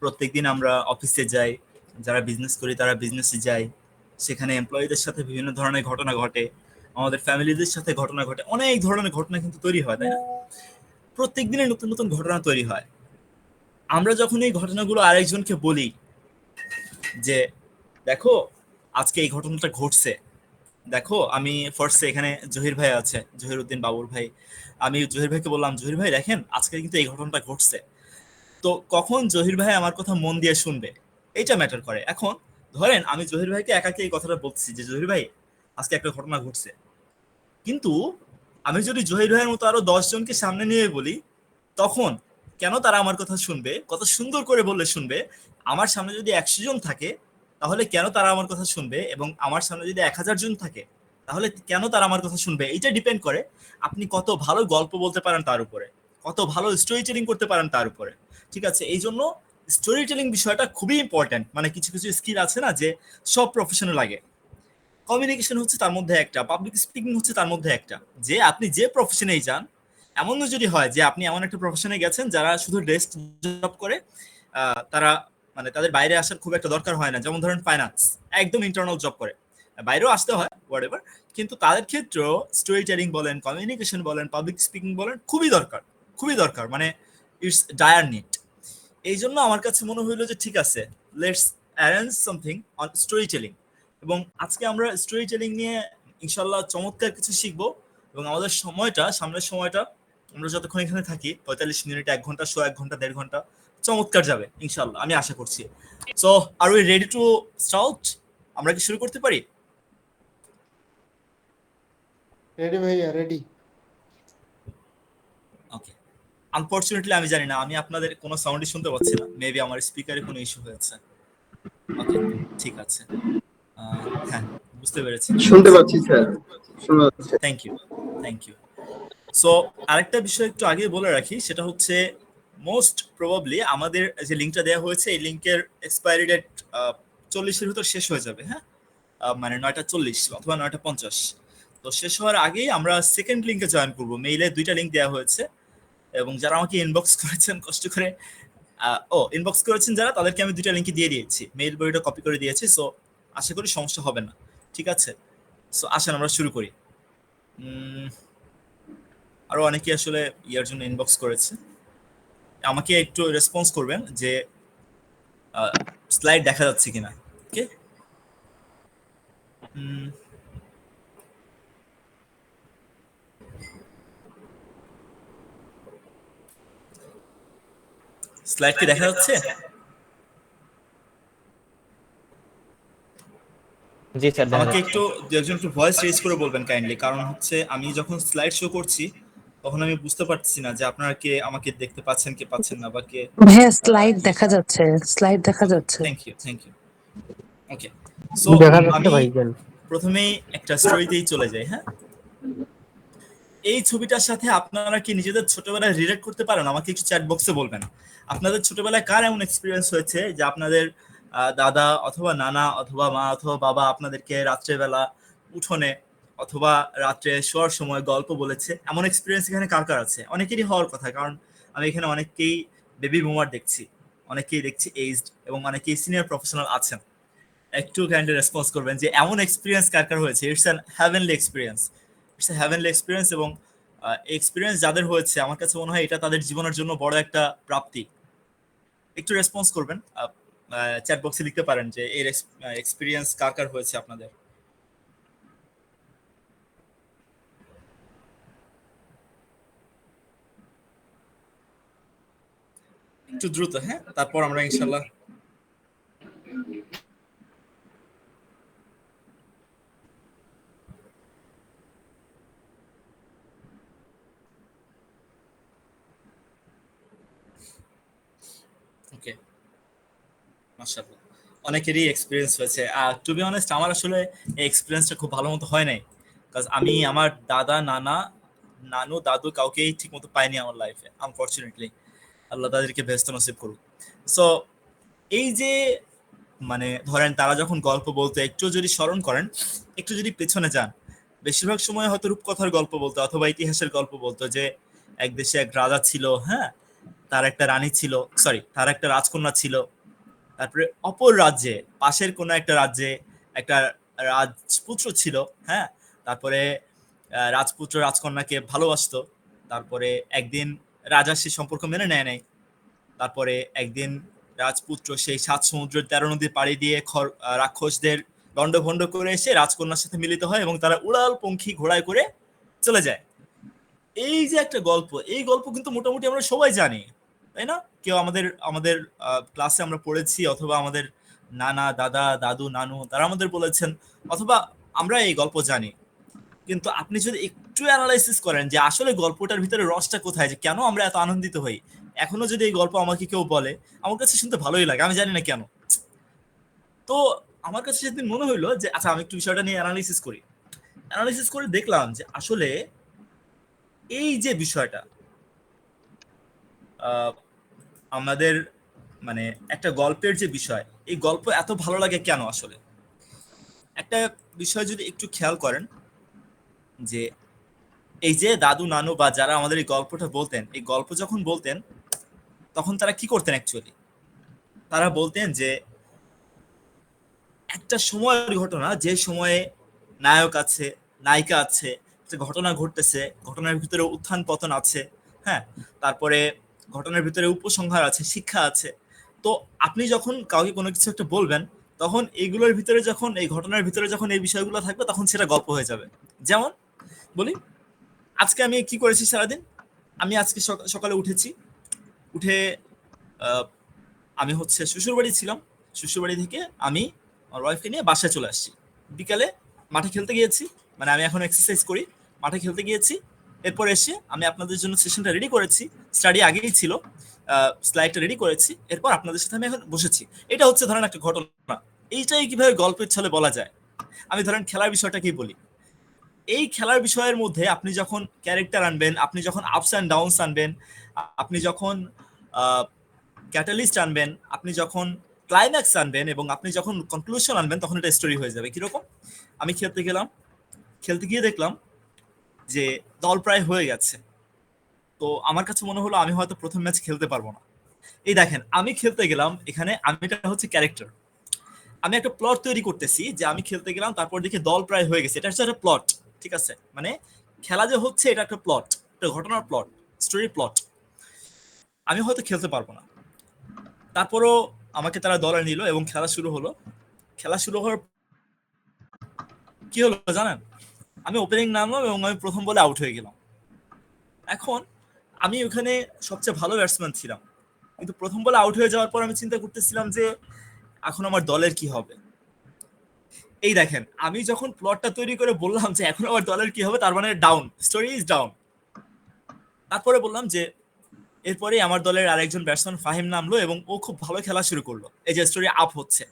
প্রত্যেকদিন আমরা অফিসে যাই, যারা বিজনেস করি তারা বিজনেসে যাই, সেখানে এমপ্লয়ীদের সাথে বিভিন্ন ধরনের ঘটনা ঘটে, আমাদের ফ্যামিলিদের সাথে ঘটনা ঘটে, অনেক ধরনের ঘটনা কিন্তু তৈরি হয়, তাই না? প্রত্যেক দিনে নতুন নতুন ঘটনা তৈরি হয়। আমরা যখন এই ঘটনাগুলো আরেকজনকে বলি যে দেখো আজকে এই ঘটনাটা ঘটছে, দেখো আমি ফার্স্টে এখানে জহির ভাই আছে, জহির উদ্দিন বাবুর ভাই, আমি জহির ভাইকে বললাম জহির ভাই দেখেন আজকে কিন্তু এই ঘটনাটা ঘটছে, তো কখন জহির ভাই আমার কথা মন দিয়ে শুনবে, এটা ম্যাটার করে। এখন ধরেন আমি জহির ভাইকে একাকে এই কথাটা বলছি যে জহির ভাই আজকে একটা ঘটনা ঘটছে, কিন্তু আমি যদি জহির ভাইয়ের মতো আরো 10 জনকে সামনে নিয়ে বলি, তখন কেন তারা আমার কথা শুনবে, কত সুন্দর করে বললে শুনবে। আমার সামনে যদি 100 জন থাকে তাহলে কেন তারা আমার কথা শুনবে, এবং আমার সামনে যদি 1000 জন থাকে তাহলে কেন তারা আমার কথা শুনবে। এটা ডিপেন্ড করে আপনি কত ভালো গল্প বলতে পারেন তার উপরে, কত ভালো স্টোরি টেলিং করতে পারেন তার উপরে। ঠিক আছে, এই জন্য স্টোরি টেলিং বিষয়টা খুবই ইম্পর্টেন্ট। মানে কিছু কিছু স্কিল আছে না যে সব প্রফেশনে লাগে, কমিউনিকেশন হচ্ছে তার মধ্যে একটা, পাবলিক স্পিকিং হচ্ছে তার মধ্যে একটা। যে আপনি যে প্রফেশনেই যান, এমন যদি হয় যে আপনি এমন একটা প্রফেশনে গেছেন যারা শুধু ডেস্ক জব করে, তারা মানে তাদের বাইরে আসার খুব একটা দরকার হয় না, যেমন ধরেন ফাইন্যান্স, একদম ইন্টারনাল জব করে, বাইরেও আসতে হয় হোয়াট এভার, কিন্তু তাদের ক্ষেত্রেও স্টোরি টেলিং বলেন, কমিউনিকেশন বলেন, পাবলিক স্পিকিং বলেন, খুবই দরকার, খুবই দরকার, মানে ইটস ডায়ার নিড। এই জন্য আমার কাছে মনে হইলো যে ঠিক আছে, let's arrange something on story telling. এবং আজকে আমরা স্টোরি টেলিং নিয়ে ইনশাল্লাহ চমৎকার কিছু শিখবো। এবং আমাদের সময়টা, সামনের সময়টা আমরা যতক্ষণ এখানে থাকি, 45 মিনিট, 1 ঘন্টা, 1 ঘন্টা, 1.5 ঘন্টা চমৎকার যাবে ইনশাল্লাহ, আমি আশা করছি। So are we ready to start? আমরা কি শুরু করতে পারি? রেডি ভাইয়া, রেডি। ওকে। আনফরচুনেটলি আমি জানি না, আমি আপনাদের কোনো সাউন্ডই শুনতে পাচ্ছি না, মেবি আমার স্পিকারে কোনো ইস্যু হয়েছে। ওকে, ঠিক আছে। হ্যাঁ, বুঝতে পেরেছি, ঠিক শুনতে আছে। পাচ্ছি স্যার, শোনা যাচ্ছে। Thank you, thank you. So আরেকটা বিষয় একটু আগে বলে রাখি, সেটা হচ্ছে মোস্ট প্রবাবলি আমাদের যে লিঙ্কটা দেওয়া হয়েছে এই লিঙ্কের এক্সপায়ারি ডেট 40-এর ভিতর শেষ হয়ে যাবে। হ্যাঁ, মানে 9টা 40 অথবা 9টা 50। তো শেষ হওয়ার আগেই আমরা সেকেন্ড লিঙ্কে জয়েন করবো। মেইলে 2টা লিঙ্ক দেওয়া হয়েছে, এবং যারা আমাকে ইনবক্স করেছেন কষ্ট করে, ইনবক্স করেছেন যারা, তাদেরকে আমি 2টা লিঙ্কই দিয়ে দিয়েছি, মেইল বইটা কপি করে দিয়েছি। সো আশা করি সমস্যা হবে না, ঠিক আছে। সো আসেন আমরা শুরু করি। আরো অনেকে আসলে ইয়ার জন্য ইনবক্স করেছে, আমাকে একটু রেসপন্স করবেন যে স্লাইড দেখা যাচ্ছে কিনা। ওকে, স্লাইড কি দেখা যাচ্ছে? জি স্যার, আমাকে একটু একজন একটু ভয়েস রেজ করে বলবেন কাইন্ডলি, কারণ হচ্ছে আমি যখন স্লাইড শো করছি তখন আমি বুঝতে পারছি না যে আপনারা কে আমাকে দেখতে পাচ্ছেন কি পাচ্ছেন না, বা কে। হ্যাঁ, স্লাইড দেখা যাচ্ছে, স্লাইড দেখা যাচ্ছে। Thank you, thank you. Okay, so দেখা যাচ্ছে আমি ভাইজান। প্রথমেই একটা স্টোরিতেই চলে যাই। হ্যাঁ, এই ছবিটার সাথে আপনারা কি নিজেদের ছোটবেলায় রিলেট করতে পারেন? আমাকে একটু চ্যাট বক্সে বলবেন। আপনাদের ছোটবেলায় কার এমন এক্সপিরিয়েন্স হয়েছে যে আপনাদের দাদা অথবা নানা অথবা মা অথবা বাবা আপনাদেরকে রাত্রেবেলা উঠোনে অথবা রাত্রে শোয়ার সময় গল্প বলেছে? এমন এক্সপিরিয়েন্স এখানে কার কার আছে? অনেকেরই হওয়ার কথা, কারণ আমি এখানে অনেককেই বেবি বুমার দেখছি, অনেকেই দেখছি এইজড, এবং অনেকেই সিনিয়র প্রফেশনাল আছেন। একটু কাইন্ডলি রেসপন্স করবেন যে এমন এক্সপিরিয়েন্স কার কার হয়েছে। It's an heavenly experience, it's a heavenly experience. এবং এক্সপিরিয়েন্স যাদের হয়েছে আমার কাছে মনে হয় এটা তাদের জীবনের জন্য বড় একটা প্রাপ্তি। একটু রেসপন্স করবেন, চ্যাট বক্সে লিখতে পারেন যে এর এক্সপিরিয়েন্স কার কার হয়েছে আপনাদের। একটু দ্রুত, হ্যাঁ, তারপর আমরা ইনশাল্লাহ। ওকে, মাশাআল্লাহ, অনেকেরই এক্সপিরিয়েন্স হয়েছে। টু বি অনেস্ট আমার আসলে এই এক্সপিরিয়েন্সটা খুব ভালো মতো হয় নাই, কারণ আমি আমার দাদা, নানা, নানু, দাদু কাউকেই ঠিক মতো পাইনি আমার লাইফে, আনফরচুনেটলি। আল্লাহ তাদেরকে বেহেশত নসিব করুক। সো এই যে মানে ধরেন তারা যখন গল্প বলতো, একটু যদি স্মরণ করেন, একটু যদি পেছনে যান, বেশিরভাগ সময় হয়তো রূপকথার গল্প বলতো অথবা ইতিহাসের গল্প বলতো যে এক দেশে এক রাজা ছিল। হ্যাঁ, তার একটা রানী ছিল, সরি তার একটা রাজকন্যা ছিল। তারপরে অপর রাজ্যে, পাশের কোনো একটা রাজ্যে একটা রাজপুত্র ছিল। হ্যাঁ, তারপরে রাজপুত্র রাজকন্যাকে ভালোবাসতো। তারপরে একদিন রাজা সেই সম্পর্ক মেনে নেয় নাই। তারপরে একদিন রাজপুত্র সেই ৭ সমুদ্রের ১৩ নদী পাড়ি দিয়ে রাক্ষসদের লণ্ডভণ্ড করে এসে রাজকন্যার সাথে মিলিত হয় এবং তারা উড়াল পঙ্খী ঘোড়ায় করে চলে যায়। এই যে একটা গল্প, এই গল্প কিন্তু মোটামুটি আমরা সবাই জানি, তাই না? কেউ আমাদের আমাদের ক্লাসে আমরা পড়েছি, অথবা আমাদের নানা দাদা দাদু নানু তারা আমাদের বলেছেন, অথবা আমরা এই গল্প জানি। কিন্তু আপনি যদি একটু অ্যানালাইসিস করেন যে আসলে গল্পটার ভিতরে রসটা কোথায়, যে কেন আমরা এত আনন্দিত হই, এখনো যদি এই গল্প আমাকে কেউ বলে, আমার কাছে শুনতে ভালোই লাগে, আমি জানি না কেন। তো আমার কাছে সেদিন মনে হইলো যে আচ্ছা আমি একটু বিষয়টা নিয়ে অ্যানালাইসিস করি। অ্যানালাইসিস করে দেখলাম যে আসলে এই যে বিষয়টা আমাদের মানে একটা গল্পের যে বিষয়, এই গল্প এত ভালো লাগে কেন আসলে। একটা বিষয় যদি একটু খেয়াল করেন, যে এই যে দাদু নানু বা যারা আমাদের এই গল্পটা বলতেন, এই গল্প যখন বলতেন তখন তারা কি করতেন অ্যাকচুয়ালি? তারা বলতেন যে একটা সময়ের ঘটনা, যে সময়ে নায়ক আছে, নায়িকা আছে, একটা ঘটনা ঘটতেছে, ঘটনার ভিতরে উত্থান পতন আছে, হ্যাঁ, তারপরে ঘটনার ভিতরে উপসংহার আছে, শিক্ষা আছে। তো আপনি যখন কাউকে কোনো কিছু একটা বলবেন, তখন এইগুলোর ভিতরে যখন, এই ঘটনার ভিতরে যখন এই বিষয়গুলো থাকবে, তখন সেটা গল্প হয়ে যাবে। যেমন বলি, আজকে আমি কি করেছি সারাদিন। আমি আজকে সকালে উঠেছি, উঠে আমি হচ্ছে শ্বশুরবাড়ি ছিলাম, শ্বশুরবাড়ি থেকে আমি আমার ওয়াইফকে নিয়ে বাসায় চলে আসছি। বিকালে মাঠে খেলতে গিয়েছি, মানে আমি এখন এক্সারসাইজ করি, মাঠে খেলতে গিয়েছি। এরপর এসে আমি আপনাদের জন্য সেশনটা রেডি করেছি, স্টাডি আগেই ছিল, স্লাইডটা রেডি করেছি। এরপর আপনাদের সাথে আমি এখন বসেছি। এটা হচ্ছে ধরেন একটা ঘটনা। এইটাই কিভাবে গল্পের ছলে বলা যায়। আমি ধরেন খেলার বিষয়টাকেই বলি। এই খেলার বিষয়ের মধ্যে আপনি যখন ক্যারেক্টার আনবেন, আপনি যখন আপস অ্যান্ড ডাউনস আনবেন, আপনি যখন ক্যাটালিস্ট আনবেন, আপনি যখন ক্লাইম্যাক্স আনবেন, এবং আপনি যখন কনক্লুশন আনবেন, তখন এটা স্টোরি হয়ে যাবে। কিরকম? আমি খেলতে গেলাম, খেলতে গিয়ে দেখলাম যে দল প্রায় হয়ে গেছে। তো আমার কাছে মনে হলো আমি হয়তো প্রথম ম্যাচ খেলতে পারবো না। এই দেখেন, আমি খেলতে গেলাম, এখানে আমি, এটা হচ্ছে ক্যারেক্টার, আমি একটা প্লট তৈরি করতেছি যে আমি খেলতে গেলাম, তারপর দেখি দল প্রায় হয়ে গেছে। এটা হচ্ছে একটা প্লট, ঠিক আছে? মানে খেলা যে হচ্ছে, এটা একটা প্লট, একটা ঘটনার প্লট, স্টোরি প্লট। আমি হয়তো খেলতে পারবো না, তারপরও আমাকে তারা দলে নিল এবং খেলা শুরু হলো। খেলা শুরু হওয়ার কি হলো জানেন? আমি ওপেনিং নামলাম এবং আমি প্রথম বলে আউট হয়ে গেলাম। এখন আমি ওখানে সবচেয়ে ভালো ব্যাটসম্যান ছিলাম, কিন্তু প্রথম বলে আউট হয়ে যাওয়ার পর আমি চিন্তা করতেছিলাম যে এখন আমার দলের কি হবে। এই দেখেন, আমি যখন প্লটটা তৈরি করে বললাম যে এখন আমার দলের কি হবে, তার মানে ডাউন, স্টোরি ইজ ডাউন। তারপরে বললাম যে এরপরে আমার দলের আরেকজন ব্যাটসম্যান ফাহিম নামলো এবং ও খুব ভালো খেলা শুরু করলো, এই যে স্টোরি আপ হচ্ছে।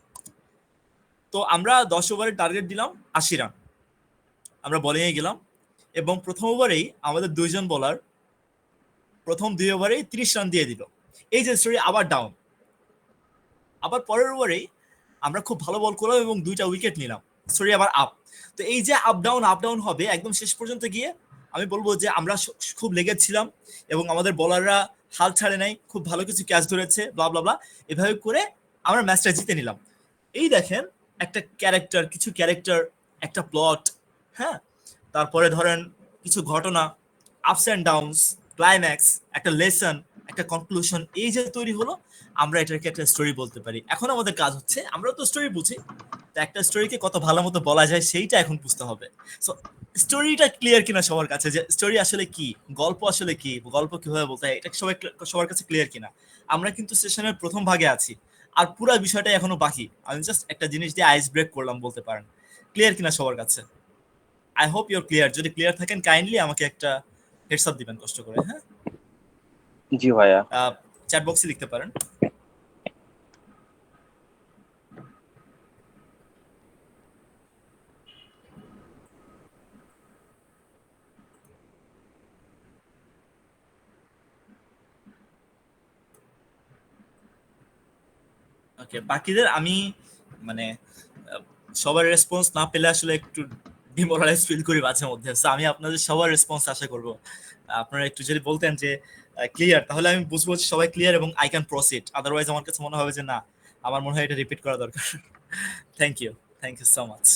তো আমরা 10 ওভারের টার্গেট দিলাম 80 রান, আমরা বোলিংয়ে গেলাম এবং প্রথম ওভারেই আমাদের দুইজন বোলার প্রথম 2 ওভারেই 30 রান দিয়ে দিল। এই যে স্টোরি আবার ডাউন। আবার পরের ওভারেই আমরা খুব ভালো বল করলাম এবং 2টা উইকেট নিলাম, স্টোরি আবার আপ। তো এই যে আপ ডাউন হবে একদম শেষ পর্যন্ত গিয়ে আমি বলবো যে আমরা খুব লেগেছিলাম এবং আমাদের বোলাররা হাল ছাড়ে নাই, খুব ভালো কিছু ক্যাচ ধরেছে, ব্লা ব্লা ব্লা, এভাবে করে আমরা ম্যাচটা জিতে নিলাম। এই দেখেন, একটা ক্যারেক্টার, কিছু ক্যারেক্টার, একটা প্লট, হ্যাঁ, তারপরে ধরেন কিছু ঘটনা, আপস অ্যান্ড ডাউনস, ক্লাইম্যাক্স, একটা লেসন, একটা কনক্লুশন, এই যে তৈরি হলো, আমরা এটাকে একটা স্টোরি বলতে পারি। এখন আমাদের কাজ হচ্ছে, আমরা তো স্টোরি বুঝি, তো একটা স্টোরিকে কত ভালো মতো বলা যায় সেইটা এখন বুঝতে হবে। সো স্টোরিটা ক্লিয়ার কিনা সবার কাছে, যে স্টোরি আসলে কি, গল্প আসলে কি, গল্প কিভাবে বলতে হয়, এটা সবার কাছে ক্লিয়ার কিনা। আমরা কিন্তু সেশনের প্রথম ভাগে আছি, আর পুরো বিষয়টা এখনো বাকি। আমি জাস্ট একটা জিনিস দিয়ে আইস ব্রেক করলাম বলতে পারেন। ক্লিয়ার কিনা সবার কাছে? I hope your clear. যদি ক্লিয়ার থাকেন কাইন্ডলি আমাকে একটা হেডস আপ দিবেন কষ্ট করে, হ্যাঁ? জি ভাইয়া। চ্যাট বক্সে লিখতে পারেন। ওকে, বাকিদের আমি মানে সবার রেসপন্স না পেলে আসলে একটু ডিমোরালাইজ ফিল করি মাঝে মধ্যে। সো আমি আপনাদের সবার রেসপন্স আশা করব। আপনারা একটু যদি বলতেন যে ক্লিয়ার, তাহলে আমি বুঝবো যে সবাই ক্লিয়ার এবং আই ক্যান প্রসিড। আদারওয়াইজ আমার কাছে মনে হবে যে না, আমার মনে হয় এটা রিপিট করা দরকার। Thank you so much.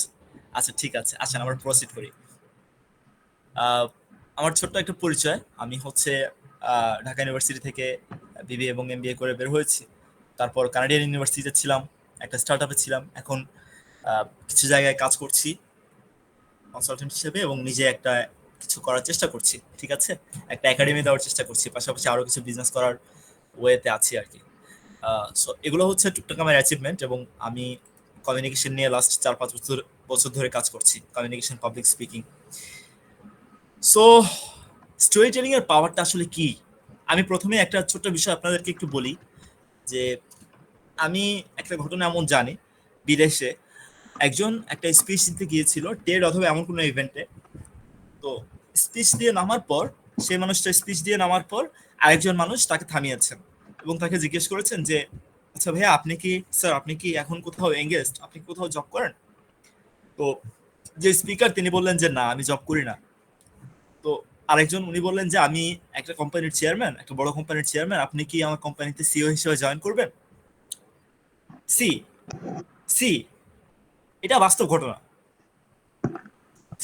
আচ্ছা ঠিক আছে, আসেন আমরা প্রসিড করি। আমার ছোট্ট একটা পরিচয়, আমি হচ্ছে ঢাকা ইউনিভার্সিটি থেকে বিবিএ এবং এমবিএ করে বের হয়েছি। তারপর কানাডিয়ান ইউনিভার্সিটিতে ছিলাম, একটা স্টার্টআপে ছিলাম, এখন কিছু জায়গায় কাজ করছি কনসালটেন্ট হিসেবে এবং নিজে একটা কিছু করার চেষ্টা করছি। ঠিক আছে, একটা একাডেমি দেওয়ার চেষ্টা করছি, পাশাপাশি আরো কিছু বিজনেস করার ওয়েতে আছি আর কি। সো এগুলো হচ্ছে টুকটাক আমার অ্যাচিভমেন্ট, এবং আমি কমিউনিকেশন নিয়ে লাস্ট 4-5 বছর ধরে কাজ করছি, communication, public speaking. So story telling এর পাওয়ারটা আসলে কি? আমি প্রথমে একটা ছোট্ট বিষয় আপনাদেরকে একটু বলি যে আমি একটা ঘটনা এমন জানি, বিদেশে একজন একটা স্পিচ দিতে গিয়েছিল টেড অথবা এমন কোনো ইভেন্টে। তো স্পিচ দিয়ে নামার পর, সেই মানুষটা স্পিচ দিয়ে নামার পর আরেকজন মানুষ তাকে থামিয়েছেন এবং তাকে জিজ্ঞেস করেছেন যে আচ্ছা ভাইয়া, আপনি কি এখন কোথাও এঙ্গেজড, আপনি কি কোথাও জব করেন? তো যে স্পিকার তিনি বললেন যে না, আমি জব করি না। তো আরেকজন উনি বললেন যে আমি একটা কোম্পানির চেয়ারম্যান, একটা বড় কোম্পানির চেয়ারম্যান, আপনি কি আমার কোম্পানিতে সিইও হিসেবে জয়েন করবেন? সি সি এটা বাস্তব ঘটনা।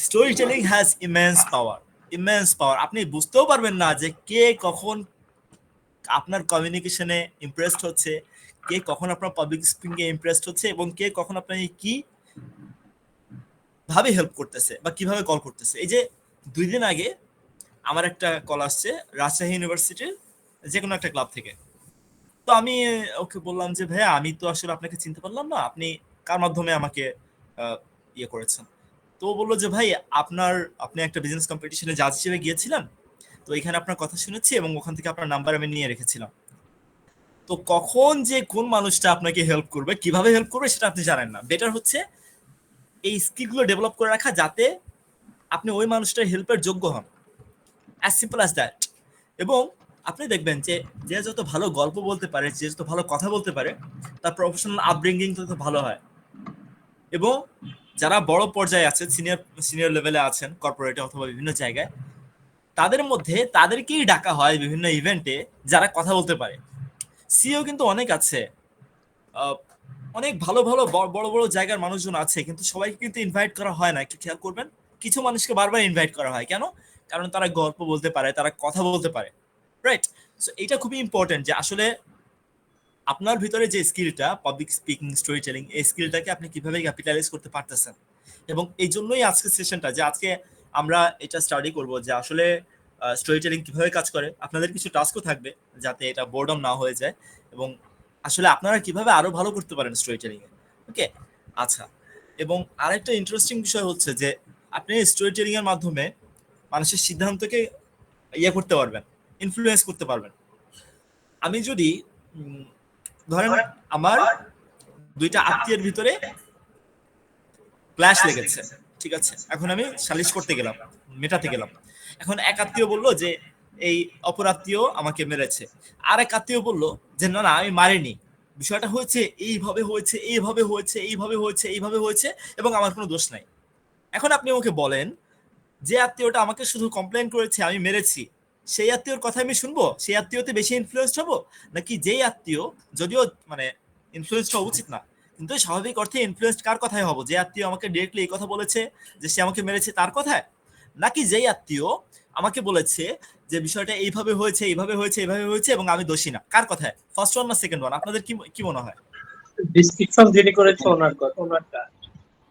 স্টোরি টেলিং হ্যাজ ইমেন্স পাওয়ার। আপনি বুঝতেও পারবেন না যে কে কখন আপনার কমিউনিকেশনে ইমপ্রেসড হচ্ছে, কে কখন আপনার পাবলিক স্পিকিং এ ইমপ্রেসড হচ্ছে, এবং কে কখন আপনাকে কি ভাবে হেল্প করতেছে বা কিভাবে কল করতেছে। এই যে 2 দিন আগে আমার একটা কল আসছে রাজশাহী ইউনিভার্সিটির যে কোনো একটা ক্লাব থেকে। তো আমি ওকে বললাম যে ভাইয়া, আমি তো আসলে আপনাকে চিনতে পারলাম না, আপনি কার মাধ্যমে আমাকে ইয়ে করেছেন? তো ও বললো যে ভাই, আপনি একটা বিজনেস কম্পিটিশনে জাজ হিসেবে গিয়েছিলেন, তো এখানে আপনার কথা শুনেছি এবং ওখান থেকে আপনার নাম্বার আমি নিয়ে রেখেছিলাম। তো কখন যে কোন মানুষটা আপনাকে হেল্প করবে, কিভাবে হেল্প করবে, সেটা আপনি জানেন না। বেটার হচ্ছে এই স্কিলগুলো ডেভেলপ করে রাখা, যাতে আপনি ওই মানুষটার হেল্পের যোগ্য হন। As simple as that. এবং আপনি দেখবেন যে যে যত ভালো গল্প বলতে পারে, যে যত ভালো কথা বলতে পারে, তার প্রফেশনাল আপব্রিঙ্গিং তত ভালো হয়। এবং যারা বড় পর্যায়ে আছে, সিনিয়র লেভেলে আছেন কর্পোরেটে অথবা বিভিন্ন জায়গায়, তাদের মধ্যে তাদেরকেই ডাকা হয় বিভিন্ন ইভেন্টে যারা কথা বলতে পারে। সিও কিন্তু অনেক আছে, অনেক ভালো ভালো বড় বড় জায়গার মানুষজন আছে, কিন্তু সবাইকে কিন্তু ইনভাইট করা হয় না। একটু খেয়াল করবেন, কিছু মানুষকে বারবার ইনভাইট করা হয়। কেন? কারণ তারা গল্প বলতে পারে, তারা কথা বলতে পারে, রাইট? সো এটা খুবই ইম্পর্টেন্ট যে আসলে আপনার ভিতরে যে স্কিলটা, পাবলিক স্পিকিং, স্টোরি টেলিং, এই স্কিলটাকে আপনি কিভাবে ক্যাপিটালাইজ করতে পারতেছেন। এবং এই জন্যই আজকের সেশনটা, যে আজকে আমরা এটা স্টাডি করব যে আসলে স্টোরি টেলিং কিভাবে কাজ করে। আপনাদের কিছু টাস্কও থাকবে যাতে এটা বোর্ডম না হয়ে যায়, এবং আসলে আপনারা কিভাবে আরো ভালো করতে পারেন স্টোরি টেলিং এ। ওকে, আচ্ছা। এবং আরেকটা ইন্টারেস্টিং বিষয় হচ্ছে যে আপনি স্টোরি টেলিং এর মাধ্যমে মানুষের সিদ্ধান্তকে ইয়ে করতে পারবেন, ইনফ্লুয়েন্স করতে পারবেন। আমি যদি ধরেন আমার 2টা আত্মীয়ের ভিতরে ক্ল্যাশ লেগেছে, ঠিক আছে, এখন আমি সালিশ করতে গেলাম, মেটাতে গেলাম। এখন এক আত্মীয় বললো যে এই অপর আত্মীয় আমাকে মেরেছে, আর এক আত্মীয় বললো যে না না, আমি মারিনি, বিষয়টা হয়েছে এইভাবে হয়েছে, এইভাবে হয়েছে, এইভাবে হয়েছে, এইভাবে হয়েছে, এবং আমার কোনো দোষ নাই। এখন আপনি ওকে বলেন যে আত্মীয়টা আমাকে শুধু কমপ্লেন করেছে, আমি মেরেছি, সেই আত্মীয়র কথা আমি শুনবো, সেই আত্মীয়তে বেশি ইনফ্লুয়েন্সড হবো, নাকি যেই আত্মীয়, যদিও মানে ইনফ্লুয়েন্সড হওয়া উচিত না, কিন্তু স্বাভাবিক অর্থে ইনফ্লুয়েন্সড কার কথায় হবো? যে আত্মীয় আমাকে ডিরেক্টলি এই কথা বলেছে যে সে আমাকে মেরেছে, তার কথায়? নাকি যেই আত্মীয় আমাকে বলেছে যে বিষয়টা এইভাবে হয়েছে, এইভাবে হয়েছে, এইভাবে হয়েছে, এবং আমি দোষী না, কার কথায়? ফার্স্ট ওয়ান না সেকেন্ড ওয়ান? আপনাদের কি মনে হয়? ডিসক্রিপশন যিনি করেছে ওনার কথা, ওনারটা।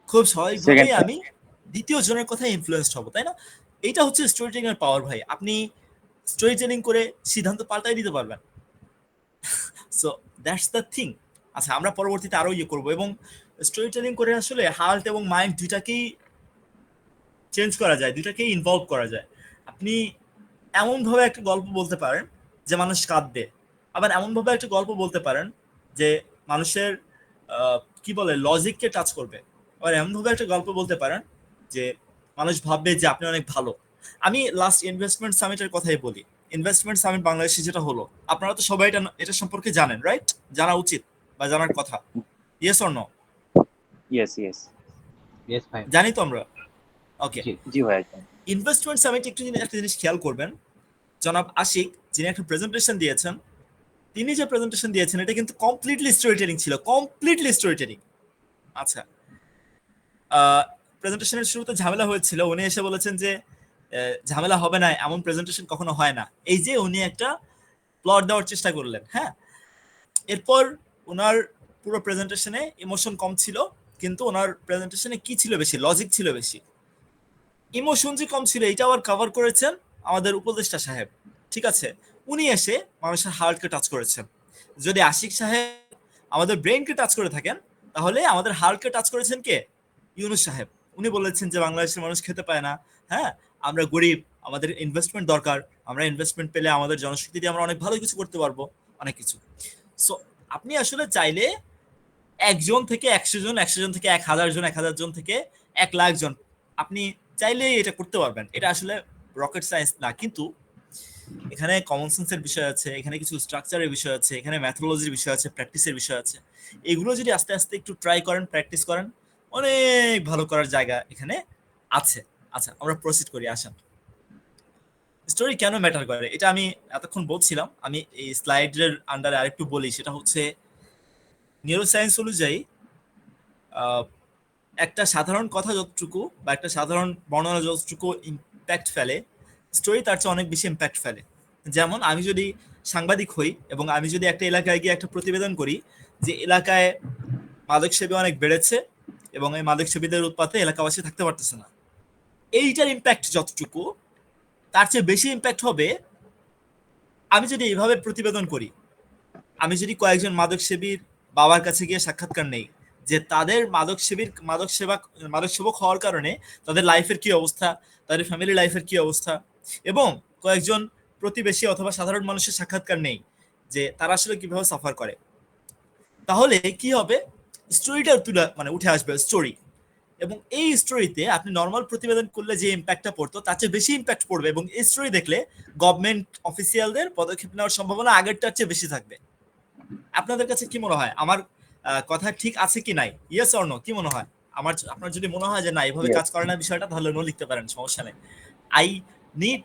খুব স্বাভাবিকভাবেই সেকেন্ড। আমি দ্বিতীয় জনের কথায় ইনফ্লুয়েন্সড হবো, তাই না? এইটা হচ্ছে স্টোরি টেলিং এর পাওয়ার ভাই। আপনি স্টোরি টেলিং করে সিদ্ধান্ত পাল্টাই দিতে পারবেন। So that's the thing. আচ্ছা, আমরা পরবর্তীতে আরো ইয়ে করবো, এবং স্টোরি টেলিং করে আসলে হার্ট এবং মাইন্ড দুইটাকেই চেঞ্জ করা যায়, দুইটাকেই ইনভলভ করা যায়। আপনি এমন ভাবে একটা গল্প বলতে পারেন যে মানুষ কাঁদবে, আবার এমন ভাবে একটা গল্প বলতে পারেন যে মানুষের কি বলে লজিককে টাচ করবে, আবার এমন ভাবে একটা গল্প বলতে পারেন যে মানুষ ভাববে যে আপনি অনেক ভালো। আমি লাস্ট ইনভেস্টমেন্ট সামিটের কথাই বলি। ইনভেস্টমেন্ট সামিট বাংলাদেশে যেটা হলো, আপনারা তো সবাই এটা সম্পর্কে জানেন, রাইট? জানা উচিত বা জানার কথা। Yes or no? Yes yes. Yes ভাই। জানি তো আমরা। ওকে, জি জি ভাইয়া। ইনভেস্টমেন্ট সামিট একটা জিনিস খেয়াল করবেন, জনাব আশিক যিনি একটা প্রেজেন্টেশন দিয়েছেন, তিনি যে প্রেজেন্টেশন দিয়েছেন এটা কিন্তু কমপ্লিটলি স্টোরি টেলিং ছিল, কমপ্লিটলি স্টোরি টেলিং। আচ্ছা, প্রেজেন্টেশনের শুরুতে ঝামেলা হয়েছিল, উনি এসে বলেছেন যে ঝামেলা হবে না, এমন প্রেজেন্টেশন কখনো হয় না। এই যে উনি একটা প্লট দেওয়ার চেষ্টা করলেন, হ্যাঁ। এরপর ওনার পুরো প্রেজেন্টেশনে ইমোশন কম ছিল, কিন্তু ওনার প্রেজেন্টেশনে কি ছিল বেশি, লজিক ছিল বেশি। ইমোশন যে কম ছিল এটা আবার কভার করেছেন আমাদের উপদেষ্টা সাহেব, ঠিক আছে। উনি এসে মানুষের হার্টকে টাচ করেছেন। যদি আশিক সাহেব আমাদের ব্রেনকে টাচ করে থাকেন, তাহলে আমাদের হার্টকে টাচ করেছেন কে? ইউনূস সাহেব। উনি বলেছেন যে বাংলাদেশের মানুষ খেতে পায় না, হ্যাঁ, আমরা গরিব, আমাদের ইনভেস্টমেন্ট দরকার, আমরা ইনভেস্টমেন্ট পেলে আমাদের জনশক্তি দিয়ে আমরা অনেক ভালো কিছু করতে পারবো, অনেক কিছু। সো আপনি আসলে চাইলে একজন থেকে 100 জন, 100 জন থেকে 1000 জন, 1000 জন থেকে 1,00,000 জন, আপনি চাইলেই এটা করতে পারবেন। এটা আসলে রকেট সায়েন্স না, কিন্তু এখানে কমন সেন্সের বিষয় আছে, এখানে কিছু স্ট্রাকচারের বিষয় আছে, এখানে ম্যাথোলজির বিষয় আছে, প্র্যাকটিসের বিষয় আছে। এগুলো যদি আস্তে আস্তে একটু ট্রাই করেন, প্র্যাকটিস করেন, অনেক ভালো করার জায়গা এখানে আছে। আচ্ছা, আমরা প্রসিড করি, আসেন। স্টোরি কেন ম্যাটার করে এটা আমি এতক্ষণ বলছিলাম, আমি এই স্লাইডের আন্ডারে আরেকটু বলি। সেটা হচ্ছে নিউরোসায়েন্স অনুযায়ী একটা সাধারণ কথা যতটুকু বা একটা সাধারণ বর্ণনা যতটুকু ইম্প্যাক্ট ফেলে, স্টোরি তার চেয়ে অনেক বেশি ইম্প্যাক্ট ফেলে। যেমন আমি যদি সাংবাদিক হই এবং আমি যদি একটা এলাকায় গিয়ে একটা প্রতিবেদন করি যে এলাকায় মাদকসেবী অনেক বেড়েছে এবং এই মাদকসেবীদের উৎপাতে এলাকাবাসী থাকতে পারতেছে না, এইটার ইম্প্যাক্ট যতটুকু, তার চেয়ে বেশি ইম্প্যাক্ট হবে আমি যদি এইভাবে প্রতিবেদন করি। আমি যদি কয়েকজন মাদকসেবীর বাবার কাছে গিয়ে সাক্ষাৎকার নেই যে তাদের মাদকসেবক হওয়ার কারণে তাদের লাইফের কি অবস্থা, তাদের ফ্যামিলি লাইফের কি অবস্থা, এবং কয়েকজন প্রতিবেশী অথবা সাধারণ মানুষের সাক্ষাৎকার নেই যে তারা আসলে কিভাবে সাফার করে, তাহলে কি হবে? স্টোরিটা উঠে আসবে স্টোরি। এবং এই স্টোরিতে আপনি নর্মাল প্রতিবেদন করলে যে ইম্প্যাক্টটা পড়তো তার চেয়ে বেশি ইম্প্যাক্ট পড়বে, এবং এই স্টোরি দেখলে গভর্নমেন্ট অফিসিয়ালদের পদক্ষেপ নেওয়ার সম্ভাবনা আগেরটার চেয়ে বেশি থাকবে। আপনাদের কাছে কি মনে হয়? আমার কথা ঠিক আছে কি নাই? ইয়েস অর নো, কি মনে হয়? আপনার যদি মনে হয় যে না এভাবে কাজ করে না বিষয়টা, তাহলে নো লিখতে পারেন, সমস্যা নেই। I need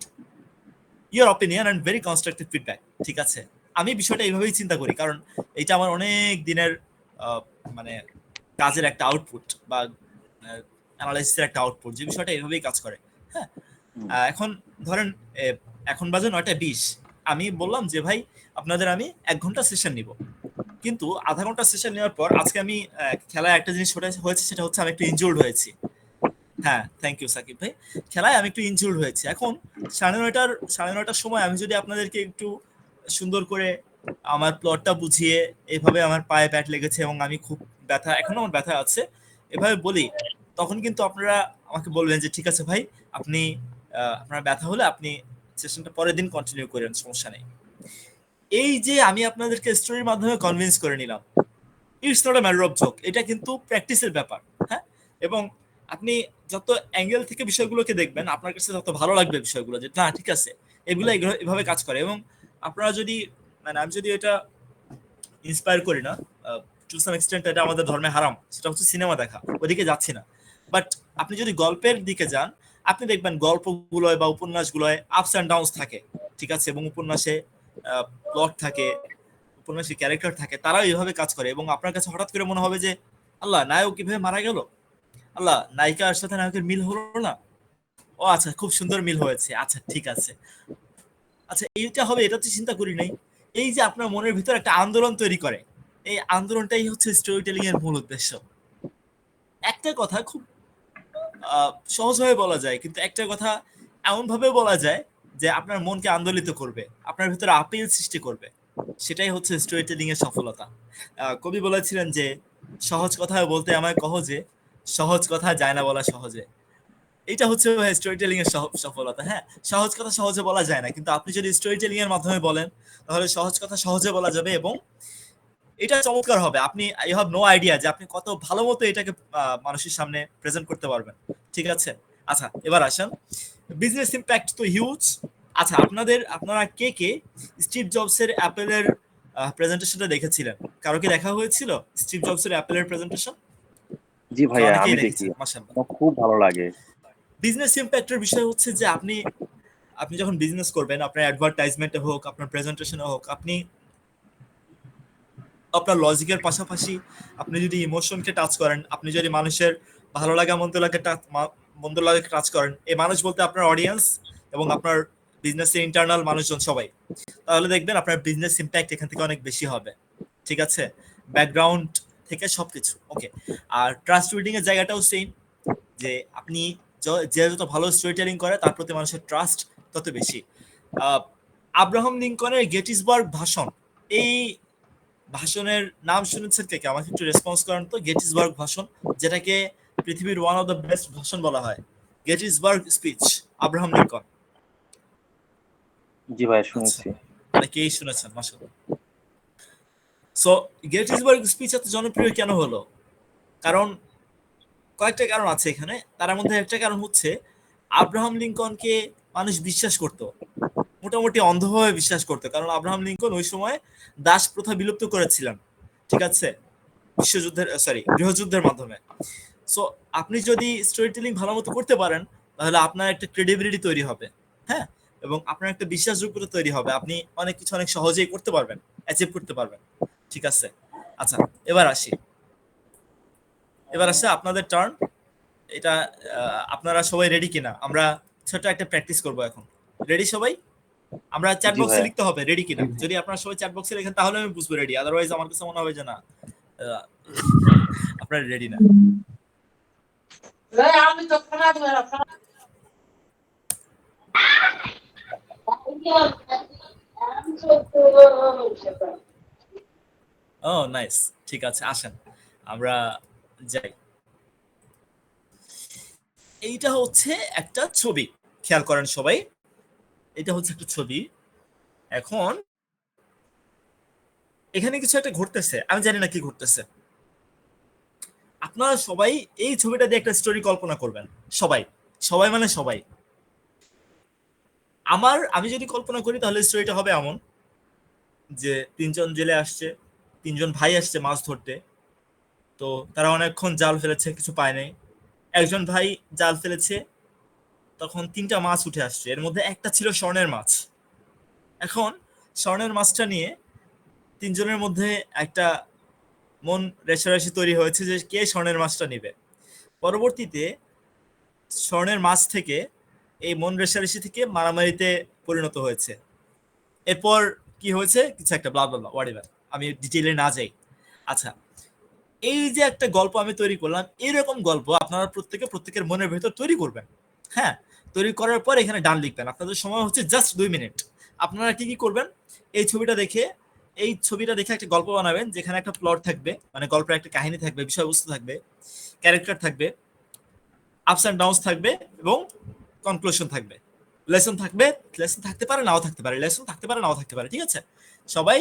your opinion and very constructive feedback, ঠিক আছে? আমি বিষয়টা এইভাবেই চিন্তা করি, কারণ এটা আমার অনেক দিনের মানে কাজের একটা আউটপুট বা অ্যানালাইসিসের একটা আউটপুট, যে বিষয়টা এইভাবেই কাজ করে। হ্যাঁ, এখন ধরেন এখন বাজে 9:20, আমি বললাম যে ভাই আপনাদের আমি 1 ঘন্টা সেশন নিব, কিন্তু আধা ঘন্টা সেশন নেওয়ার পর আজকে আমি খেলায় একটা জিনিস হয়েছে, সেটা হচ্ছে আমি একটু ইনজুর্ড হয়েছি। হ্যাঁ, থ্যাংক ইউ সাকিব ভাই। খেলায় আমি একটু ইনজুর্ড হয়েছি। এখন 9:30টার সময় আমি যদি আপনাদেরকে একটু সুন্দর করে আমার প্লটটা বুঝিয়ে, এইভাবে আমার পায়ে ব্যাট লেগেছে এবং আমি খুব ব্যথা, এখনো আমার ব্যথা আছে, এভাবে বলি, তখন কিন্তু আপনারা আমাকে বলবেন যে ঠিক আছে ভাই, আপনি আপনার ব্যথা হলে আপনি সেশনটা পরের দিন কন্টিনিউ করেন, সমস্যা নেই। এই যে আমি আপনাদেরকে স্টোরির মাধ্যমে কনভিন্স করে নিলাম, it's not a matter of joke, এটা কিন্তু প্র্যাকটিসের ব্যাপার। হ্যাঁ, এবং আপনি যত অ্যাঙ্গেল থেকে বিষয়গুলোকে দেখবেন, আপনার কাছে তত ভালো লাগবে বিষয়গুলো, যে না ঠিক আছে, এগুলো এভাবে কাজ করে। এবং আপনারা যদি আমি যদি এটা ইন্সপায়ার করি না, টু সাম এক্সটেন্ট এটা আমাদের ধর্মে হারাম, সেটা হচ্ছে সিনেমা দেখা, ওদিকে যাচ্ছি না। বাট আপনি যদি গল্পের দিকে যান, আপনি দেখবেন গল্পগুলোয় বা উপন্যাসগুলোয় আপস অ্যান্ড ডাউনস থাকে, ঠিক আছে, এবং উপন্যাসে প্লট থাকে, উপন্যাসে ক্যারেক্টার থাকে, তারাও এইভাবে কাজ করে। এবং আপনার কাছে হঠাৎ করে মনে হবে যে আল্লাহ, নায়ক কিভাবে মারা গেল, আল্লাহ নায়িকার সাথে নায়কের মিল হলো না, ও আচ্ছা খুব সুন্দর মিল হয়েছে, আচ্ছা ঠিক আছে, আচ্ছা এইটা হবে, এটা তো চিন্তা করি নাই। এই যে আপনার মনের ভিতর একটা আন্দোলন তৈরি করে, এই আন্দোলনটাই হচ্ছে স্টোরি টেলিং এর মূল উদ্দেশ্য। একটা কথা খুব সহজভাবে বলা যায়, কিন্তু একটা কথা এমন ভাবে বলা যায় যে আপনার মনকে আন্দোলিত করবে, আপনার ভিতরে আপিল সৃষ্টি করবে। সেটাই হচ্ছে স্টোরি টেলিং এর সফলতা। কবি বলেছিলেন যে সহজ কথা বলতে আমায় কহজে, সহজ কথা যায় না বলা সহজে। এটা হচ্ছে স্টোরি টেলিং এর সফলতা। হ্যাঁ, সহজ কথা সহজে বলা যায় না, কিন্তু আপনি যদি স্টোরি টেলিং এর মাধ্যমে বলেন, তাহলে সহজ কথা সহজে বলা যাবে এবং এটা চমৎকার হবে। আপনি ইউ হ্যাভ নো আইডিয়া যে আপনি কত ভালো মতো এটাকে মানুষের সামনে প্রেজেন্ট করতে পারবেন, ঠিক আছে? আচ্ছা, এবার আসেন, বিজনেস ইম্প্যাক্ট তো হিউজ। আচ্ছা, আপনারা কে কে স্টিভ জবসের অ্যাপেলের প্রেজেন্টেশনটা দেখেছিলেন? কারো কি দেখা হয়েছিল স্টিভ জবসের অ্যাপেলের প্রেজেন্টেশন? জি ভাইয়া, অনেকেই আমি দেখি, দেখেছেন, মাশাআল্লাহ। আমার খুব ভালো লাগে। বিজনেস ইম্প্যাক্টের বিষয় হচ্ছে যে আপনি আপনি যখন বিজনেস করবেন, আপনার অ্যাডভার্টাইজমেন্টে হোক, আপনার প্রেজেন্টেশনে হোক, আপনি আপনার লজিকের পাশাপাশি আপনি যদি ইমোশনকে টাচ করেন, আপনি যদি মানুষের ভালো লাগা মন্দ লাগে টাচ করেন, এই মানুষ বলতে আপনার অডিয়েন্স এবং আপনার বিজনেসের ইন্টারনাল মানুষজন সবাই, তাহলে দেখবেন আপনার বিজনেস ইম্প্যাক্ট এখান থেকে অনেক বেশি হবে। ঠিক আছে, ব্যাকগ্রাউন্ড থেকে সবকিছু ওকে। আর ট্রাস্ট বিল্ডিং এর জায়গাটাও সেম, যে আপনি যে যত ভালো স্টোরি টেলিং করে তার প্রতি মানুষের ট্রাস্ট তত বেশি। আব্রাহাম লিঙ্কনের গেটিসবার্গ ভাষণ, এই ভাষণের নাম শুনেছেন কে কে? আমাকে একটু রেসপন্স করেন তো। গেটিসবার্গ ভাষণ, যেটাকে পৃথিবীর ওয়ান অফ দ্য বেস্ট ভাষণ বলা হয়, গেটিসবার্গ স্পিচ, আব্রাহাম লিঙ্কন। জি ভাই আচ্ছা, শুনেছি। অনেকেই শুনেছেন, মাশাআল্লাহ। সো গেটিসবার্গ স্পিচ এত জনপ্রিয় কেন হলো? কারণ কয়েকটা কারণ আছে এখানে। তার মধ্যে একটা কারণ হচ্ছে আব্রাহাম লিঙ্কনকে মানুষ বিশ্বাস করতো, মোটামুটি অন্ধভাবে বিশ্বাস করতো। কারণ আব্রাহাম লিঙ্কন ওই সময় দাস প্রথা বিলুপ্ত করেছিলেন, ঠিক আছে, গৃহযুদ্ধের মাধ্যমে। সো আপনি যদি স্টোরি টেলিং ভালো মতো করতে পারেন, তাহলে আপনার একটা ক্রেডিবিলিটি তৈরি হবে, হ্যাঁ, এবং আপনার একটা বিশ্বাসযোগ্যতা তৈরি হবে। আপনি অনেক কিছু অনেক সহজেই করতে পারবেন, অ্যাচিভ করতে পারবেন। ঠিক আছে, আচ্ছা, এবার আসি। আপনাদের টার্ন। এটা আপনারা সবাই রেডি কিনা? আমরা ছোট একটা প্র্যাকটিস করব এখন। রেডি সবাই? আমরা চ্যাট জি বক্সে ভাই। লিখতে হবে রেডি কিনা। যদি আপনারা সবাই চ্যাট বক্সে লেখেন তাহলে আমি বুঝবো রেডি, আদারওয়াইজ আমার কাছে মনে হবে যে না, আহ, আপনারা রেডি না। আমি তো খানা দিলাম ও নাইস, ঠিক আছে, আসেন আমরা যাই। এইটা হচ্ছে একটা ছবি, খেয়াল করেন সবাই, এটা হচ্ছে একটা ছবি। এখন এখানে কিছু একটা ঘটতেছে, আমি জানি না কি ঘটতেছে। আপনারা সবাই এই ছবিটা দিয়ে একটা স্টোরি কল্পনা করবেন, সবাই, সবাই মানে সবাই। আমি যদি কল্পনা করি তাহলে স্টোরিটা হবে এমন যে তিনজন জেলে আসছে, তিনজন ভাই আসছে মাছ ধরতে। তো তারা অনেকক্ষণ জাল ফেলেছে, কিছু পায় নাই। একজন ভাই জাল ফেলেছে, তখন তিনটা মাছ উঠে আসছে, এর মধ্যে একটা ছিল স্বর্ণের মাছ। এখন স্বর্ণের মাছটা নিয়ে তিনজনের মধ্যে একটা মন রেষারেষি তৈরি হয়েছে যে কে স্বর্ণের মাছটা নিবে। পরবর্তীতে স্বর্ণের মাছ থেকে এই মন রেষারেষি থেকে মারামারিতে পরিণত হয়েছে। এরপর কি হয়েছে, কিছু একটা ব্লা ব্লা ব্লা হোয়াটএভার, আমি ডিটেইলে না যাই। আচ্ছা, এই যে একটা গল্প আমি তৈরি করলাম, এরকম গল্প আপনারা প্রত্যেকের মনের ভেতর তৈরি করবেন। হ্যাঁ, তৈরি করার পর এখানে ডান লিখবেন। আপনাদের সময় হচ্ছে জাস্ট 2 মিনিট। আপনারা কি কি করবেন, এই ছবিটা দেখে একটা গল্প বানাবেন, যেখানে একটা প্লট থাকবে, মানে গল্পের একটা কাহিনী থাকবে, বিষয়বস্তু থাকবে, ক্যারেক্টার থাকবে, আপস অ্যান্ড ডাউনস থাকবে, এবং কনক্লুশন থাকবে। লেসন থাকবে, লেসন থাকতে পারে নাও থাকতে পারে, লেসন থাকতে পারে নাও থাকতে পারে। ঠিক আছে, সবাই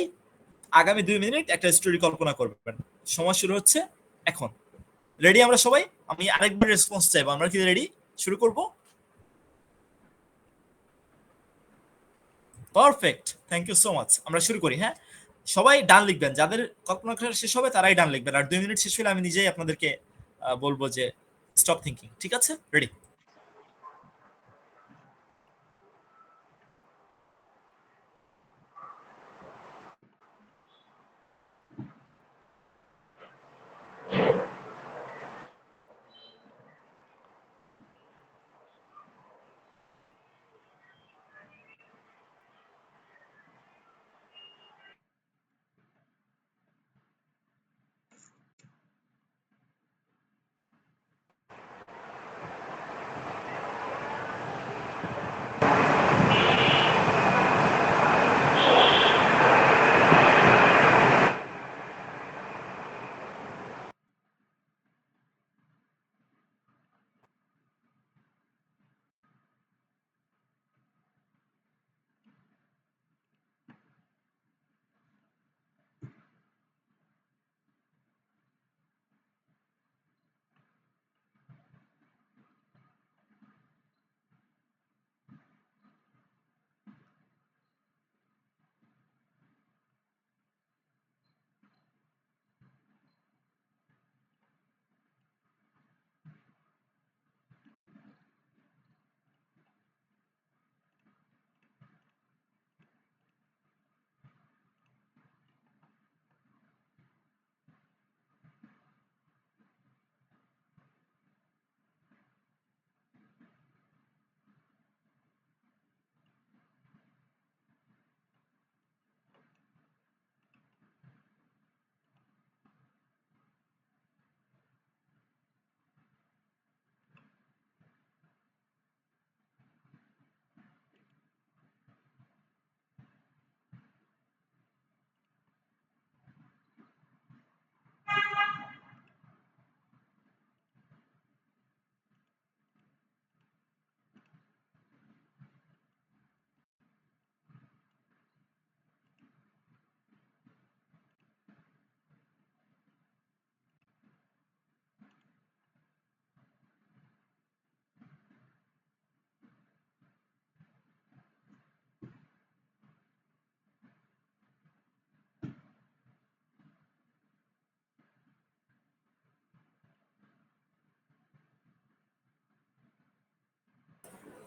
আগামী 2 মিনিট একটা স্টোরি কল্পনা করবেন। সময় শুরু হচ্ছে এখন। রেডি আমরা সবাই? আমি আরেকবার রেসপন্স চাইবো। আমরা কি রেডি? শুরু করব? Perfect, thank you so much. আমরা শুরু করি, হ্যাঁ। সবাই ডান লিখবেন, যাদের কল্পনা করা শেষ হবে তারাই ডান লিখবেন। আর 2 মিনিট শেষ হলে আমি নিজেই আপনাদেরকে বলবো যে স্টপ থিঙ্কিং। ঠিক আছে, রেডি?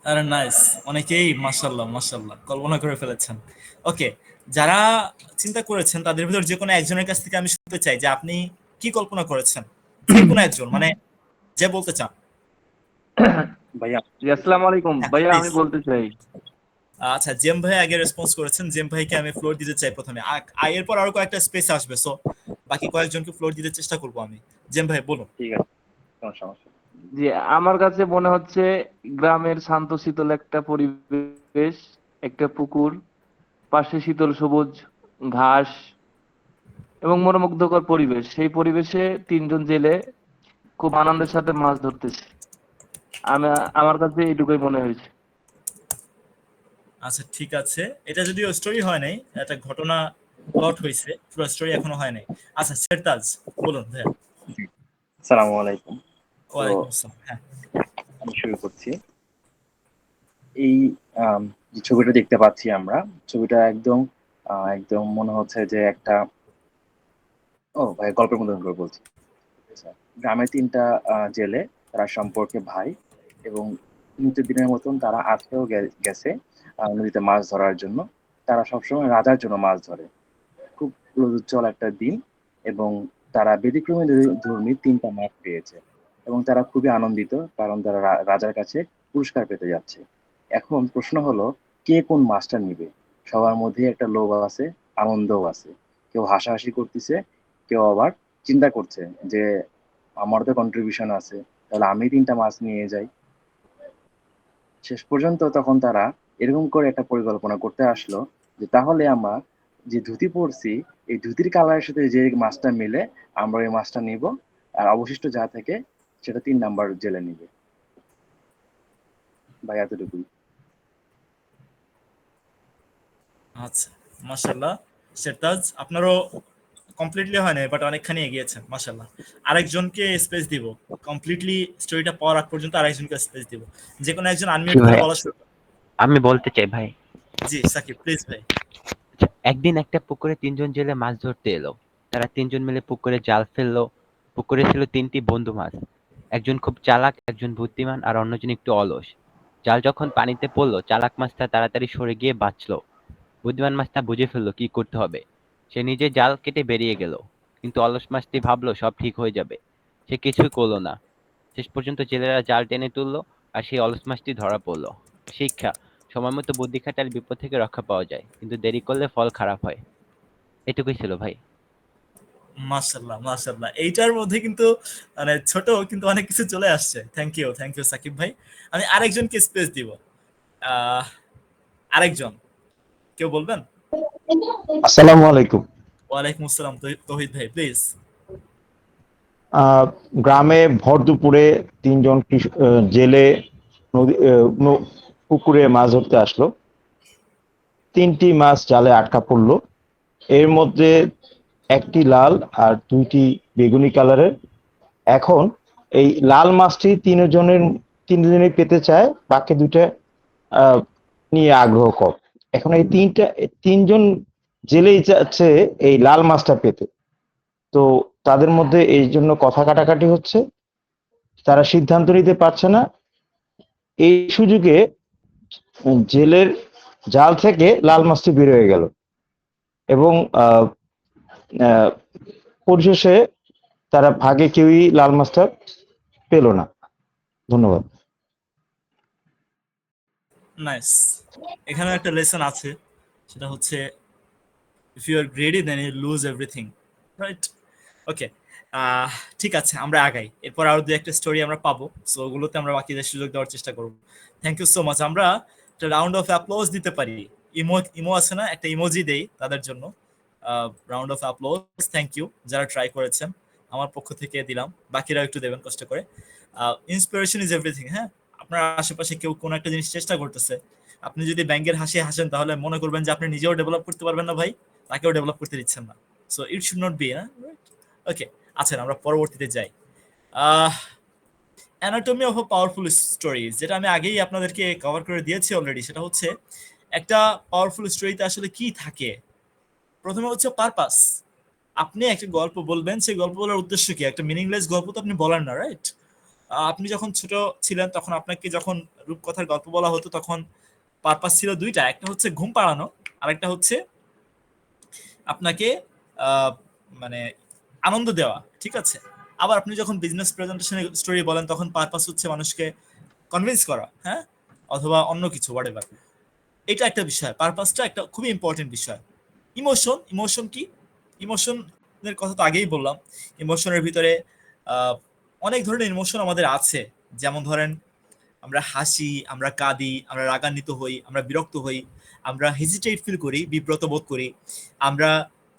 আরে নাইস, অনেকেই মাশাআল্লাহ মাশাআল্লাহ কল্পনা করে ফেলেছেন। ওকে, যারা চিন্তা করেছেন তাদের ভিতর যে কোনো একজনের কাছ থেকে আমি শুনতে চাই যে আপনি কি কল্পনা করেছেন, যে কোনো একজন, মানে যে বলতে চান। ভাইয়া জি, আসসালামু আলাইকুম হ্যাঁ ভাইয়া, প্লিজ। আমি বলতে চাই। আচ্ছা, জেম ভাই আগে রেসপন্স করেছেন, জেম ভাইকে আমি ফ্লোর দিতে চাই প্রথমে। এরপর আরো কয়েকটা স্পেস আসবে, সো বাকি কয়েকজনকে ফ্লোর দিতে চেষ্টা করবো আমি। জেম ভাই বলুন। ঠিক আছে, কোনো সমস্যা নেই। জি, আমার কাছে মনে হচ্ছে গ্রামের শান্তশীতল একটা পরিবেশ, একটা পুকুর, পাশে শীতল সবুজ ঘাস এবং মনোমুগ্ধকর পরিবেশ। সেই পরিবেশে তিনজন জেলে খুব আনন্দের সাথে মাছ ধরতেছে। আমি আমার কাছে এইটুকুই মনে হয়েছে। আচ্ছা ঠিক আছে, এটা যদিও স্টোরি হয় নাই, একটা ঘটনা প্লট হয়েছে, পুরো স্টোরি এখনো হয় নাই। আচ্ছা সেরতাজ বলুন ভাইয়া। জি, আসসালামু আলাইকুম। তো ওয়ালাইকুম আসসালাম। হ্যাঁ। আমি শুরু করছি। এই যে ছবিটা দেখতে পাচ্ছি আমরা, ছবিটা একদম একদম মনে হচ্ছে যে একটা, ও ভাই গল্পের মতন করে বলছি। আচ্ছা, গ্রামে ৩ টা জেলে, তারা সম্পর্কে ভাই এবং নিত্যদিনের মতন তারা আজকেও গেছে নদীতে মাছ ধরার জন্য। তারা সবসময় রাজার জন্য মাছ ধরে। খুব রোদুজ্জ্বল একটা দিন এবং তারা ব্যতিক্রমী ধর্মী ৩ টা মাছ পেয়েছে এবং তারা খুবই আনন্দিত, কারণ তারা রাজার কাছে পুরস্কার পেতে যাচ্ছে। এখন প্রশ্ন হলো, কে কোন মাছটা নিবে? সবার মধ্যেই একটা লোভ আছে, আনন্দও আছে। কেউ হাসাহাসি করতেছে, কেউ আবার চিন্তা করছে যে আমারও তো কন্ট্রিবিউশন আছে, তাহলে আমি ৩ টা মাছ নিয়ে যাই। শেষ পর্যন্ত তখন তারা এরকম করে একটা পরিকল্পনা করতে আসলো যে তাহলে আমরা যে ধুতি পরছি, এই ধুতির কালারের সাথে যে মাছটা মিলে আমরা ওই মাছটা নিব, আর অবশিষ্ট যা থেকে সেটা ৩ নাম্বার জেলে নিবে। ভাই এতটুকুই। আচ্ছা মাশাআল্লাহ, সেরতাজ আপনারও কমপ্লিটলি হয় নাই বাট অনেকখানি এগিয়েছেন মাশাআল্লাহ। আরেকজনকে স্পেস দিব, কমপ্লিটলি স্টোরিটা পাওয়ার আগ পর্যন্ত আরেকজনকে স্পেস দিব। যে কোনো একজন জি আনমিউট করে ভাই, বলা শুরু করুন। আমি বলতে চাই ভাই। জি সাকিব প্লিজ ভাই। আচ্ছা, একদিন একটা পুকুরে ৩ জন জেলে মাছ ধরতে এলো। তারা ৩ জন মিলে পুকুরে জাল ফেললো। পুকুরে ছিল ৩টি বন্ধু মাছ। একজন খুব চালাক, একজন বুদ্ধিমান আর অন্যজন একটু অলস। জাল যখন পানিতে পড়লো, চালাক মাছটা তাড়াতাড়ি সরে গিয়ে বাঁচলো। বুদ্ধিমান মাছটা বুঝে ফেললো কি করতে হবে। সে নিজে জাল কেটে বেরিয়ে গেল। কিন্তু অলস মাছটি ভাবলো সব ঠিক হয়ে যাবে। সে কিছুই করলো না। শেষ পর্যন্ত জেলেরা জাল টেনে তুললো আর সেই অলস মাছটি ধরা পড়লো। শিক্ষা: সময় মতো বুদ্ধি খাটালে বিপদ থেকে রক্ষা পাওয়া যায়, কিন্তু দেরি করলে ফল খারাপ হয়। এটুকুই ছিল ভাই। মাশাআল্লাহ মাশাআল্লাহ, এইটার মধ্যে কিন্তু মানে ছোট কিন্তু অনেক কিছু চলে আসছে। থ্যাংক ইউ সাকিব ভাই। আমি আরেকজনকে স্পেস দিব। আহ আরেকজন কেউ বলবেন? আসসালামু আলাইকুম। ওয়ালাইকুম আসসালাম, তৌহিদ ভাই প্লিজ। আহ, গ্রামে ভর দুপুরে ৩ জন জেলে নদী পুকুরে মাছ ধরতে আসলো। ৩টি মাছ জালে আটকা পড়লো। এর মধ্যে একটি লাল আর 2টি বেগুনি কালারের। এখন এই লাল মাছটি ৩জনই পেতে চায়, বাকি 2টা আহ, নিয়ে আগ্রহ কম। এখন এই ৩জন জেলেই চাচ্ছে এই লাল মাছটা পেতে। তো তাদের মধ্যে এই জন্য কথা কাটাকাটি হচ্ছে, তারা সিদ্ধান্ত নিতে পারছে না। এই সুযোগে জেলের জাল থেকে লাল মাছটি বের হয়ে গেল এবং আহ, আহ, পরিশেষে তারা ভাগে কেউই লাল মাছটা পেল না। ধন্যবাদ। নাইস। এখানে একটা লেসন আছে, সেটা হচ্ছে if you are greedy then you lose everything, right? Okay, ঠিক আছে আমরা আগাই, এরপর আরো দু একটা স্টোরি আমরা পাবো, সো ওগুলোতে আমরা বাকিদের সুযোগ দেওয়ার চেষ্টা করবো। Thank you so much. আমরা একটা রাউন্ড অফ অ্যাপ্লজ দিতে পারি। ইমো আছে না, একটা ইমোজি দেই তাদের জন্য। Round of applause, thank you যারা ট্রাই করেছেন, আমার পক্ষ থেকে দিলাম, বাকিরাও একটু দেবেন কষ্ট করে। Inspiration is everything. হ্যাঁ, আপনার আশেপাশে কেউ কোনো একটা জিনিস চেষ্টা করতেছে, আপনি যদি ব্যাংকের হাসি হাসেন তাহলে মনে করবেন যে আপনি নিজেও ডেভেলপ করতে পারবেন না ভাই, তাকেও ডেভেলপ করতে দিচ্ছেন না। So it should not be. Okay, আচ্ছা আমরা পরবর্তীতে যাই। Ah anatomy of a powerful story, যেটা আমি আগেই আপনাদেরকে কভার করে দিয়েছি অলরেডি, সেটা হচ্ছে একটা পাওয়ারফুল স্টোরিতে আসলে কি থাকে। প্রথমে হচ্ছে পারপাস। আপনি একটা গল্প বলবেন, সেই গল্প বলার উদ্দেশ্য কি? একটা মিনিংলেস গল্প তো আপনি বলেন না, রাইট? আপনি যখন ছোট ছিলেন তখন আপনাকে যখন রূপকথার গল্প বলা হতো তখন পারপাস ছিল দুইটা, একটা হচ্ছে ঘুম পাড়ানো, আর একটা হচ্ছে আপনাকে আহ, মানে আনন্দ দেওয়া, ঠিক আছে। আবার আপনি যখন বিজনেস প্রেজেন্টেশনে স্টোরি বলেন তখন পারপাস হচ্ছে মানুষকে কনভিন্স করা, হ্যাঁ, অথবা অন্য কিছু হোয়াটএভার। এটা একটা বিষয়, পারপাসটা একটা খুবই ইম্পর্টেন্ট বিষয়। ইমোশন কি? ইমোশনের কথা তো আগেই বললাম। ইমোশনের ভিতরে আহ, অনেক ধরনের ইমোশন আমাদের আছে। যেমন ধরেন আমরা হাসি, আমরা কাঁদি, আমরা রাগান্বিত হই, আমরা বিরক্ত হই, আমরা হেজিটেট ফিল করি, বিব্রত বোধ করি, আমরা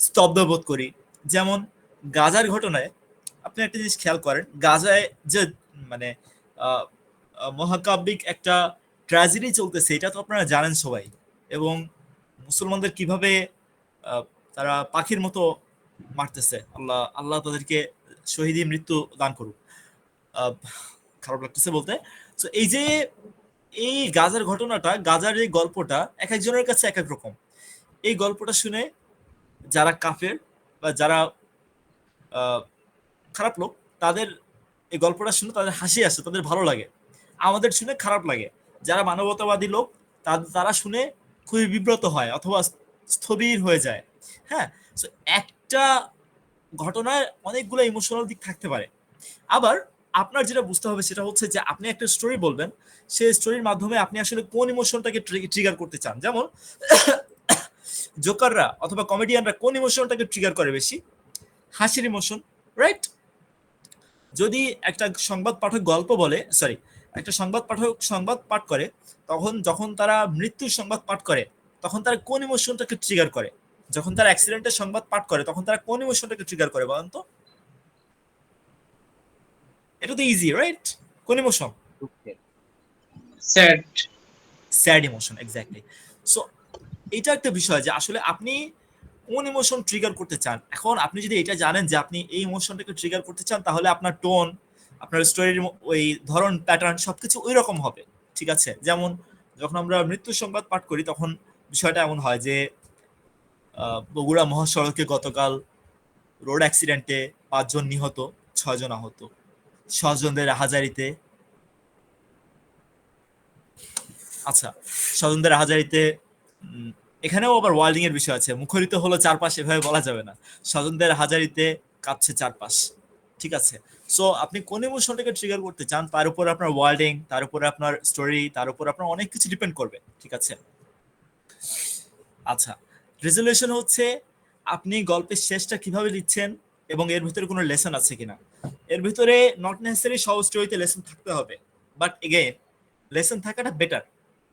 স্তব্ধ বোধ করি। যেমন গাজার ঘটনায় আপনি একটা জিনিস খেয়াল করেন, গাজায় যে মানে আহ, মহাকাব্যিক একটা ট্র্যাজেডি চলতেছে, এটা তো আপনারা জানেন সবাই। এবং মুসলমানদের কিভাবে আহ, তারা পাখির মতো মারতেছে, আল্লাহ আল্লাহ তাদেরকে শহীদি মৃত্যু দান করুক। আহ, খারাপ লাগতেছে বলতে। তো এই যে এই গাজার ঘটনাটা, গাজার এই গল্পটা এক একজনের কাছে এক এক রকম। এই গল্পটা শুনে যারা কাফের বা যারা আহ, খারাপ লোক, তাদের এই গল্পটা শুনে তাদের হাসি আসে, তাদের ভালো লাগে। আমাদের শুনে খারাপ লাগে। যারা মানবতাবাদী লোক, তারা শুনে খুবই বিব্রত হয় অথবা স্থবির হয়ে যায়। হ্যাঁ, তো একটা ঘটনায় অনেকগুলো ইমোশনাল দিক থাকতে পারে। আবার আপনার যেটা বুঝতে হবে সেটা হচ্ছে যে আপনি একটা স্টোরি বলবেন, সেই স্টোরির মাধ্যমে আপনি আসলে কোন ইমোশনটাকে ট্রিগার করতে চান। যেমন জোকাররা অথবা কমেডিয়ানরা কোন ইমোশনটাকে ট্রিগার করে বেশি? হাসির ইমোশন, রাইট? যদি একটা সংবাদ পাঠক গল্প বলে, সরি, একটা সংবাদ পাঠক সংবাদ পাঠ করে, তখন যখন তারা মৃত্যুর সংবাদ পাঠ করে তখন তারা কোন ইমোশনটাকে ট্রিগার করে? যখন তারা অ্যাক্সিডেন্টের সংবাদ পাঠ করে তখন তারা কোন ইমোশনটাকে ট্রিগার করে বলেন তো? এটা তো ইজি, রাইট? কোন ইমোশন? দুঃখের। Sad. Sad emotion, exactly. So এটা একটা বিষয় যে আসলে আপনি কোন ইমোশন ট্রিগার করতে চান। এখন আপনি যদি এটা জানেন যে আপনি এই ইমোশনটাকে ট্রিগার করতে চান, তাহলে আপনার টোন, আপনার স্টোরির ওই ধরন, প্যাটার্ন সবকিছু ওই রকম হবে, ঠিক আছে। যেমন যখন আমরা মৃত্যুর সংবাদ পাঠ করি তখন বিষয়টা এমন হয় যে বগুড়া মহাসড়কে গতকাল রোড অ্যাক্সিডেন্টে 5 জন নিহত, 6 জন আহত, স্বজনদের হাজারিতে, আচ্ছা, স্বজনদের হাজারিতে এখানেও আবার ওয়ার্ল্ডিং এর বিষয় আছে। মুখরিত হলো চারপাশ, এভাবে বলা যাবে না। স্বজনদের হাজারিতে কাঁপছে চারপাশ, ঠিক আছে। সো আপনি কোন ইমোশনটাকে ট্রিগার করতে চান তার উপর আপনার ওয়ার্ল্ডিং, তার উপর আপনার স্টোরি, তার উপর আপনার অনেক কিছু ডিপেন্ড করবে, ঠিক আছে। আচ্ছা, রেজলিউশন হচ্ছে আপনি গল্পের শেষটা কিভাবে লিখছেন এবং এর ভিতরে কোনো লেসন আছে কিনা। এর ভিতরে নট নেসেসারি সব স্টোরিতে লেসন থাকতে হবে, বাট এগেইন লেসন থাকাটা বেটার,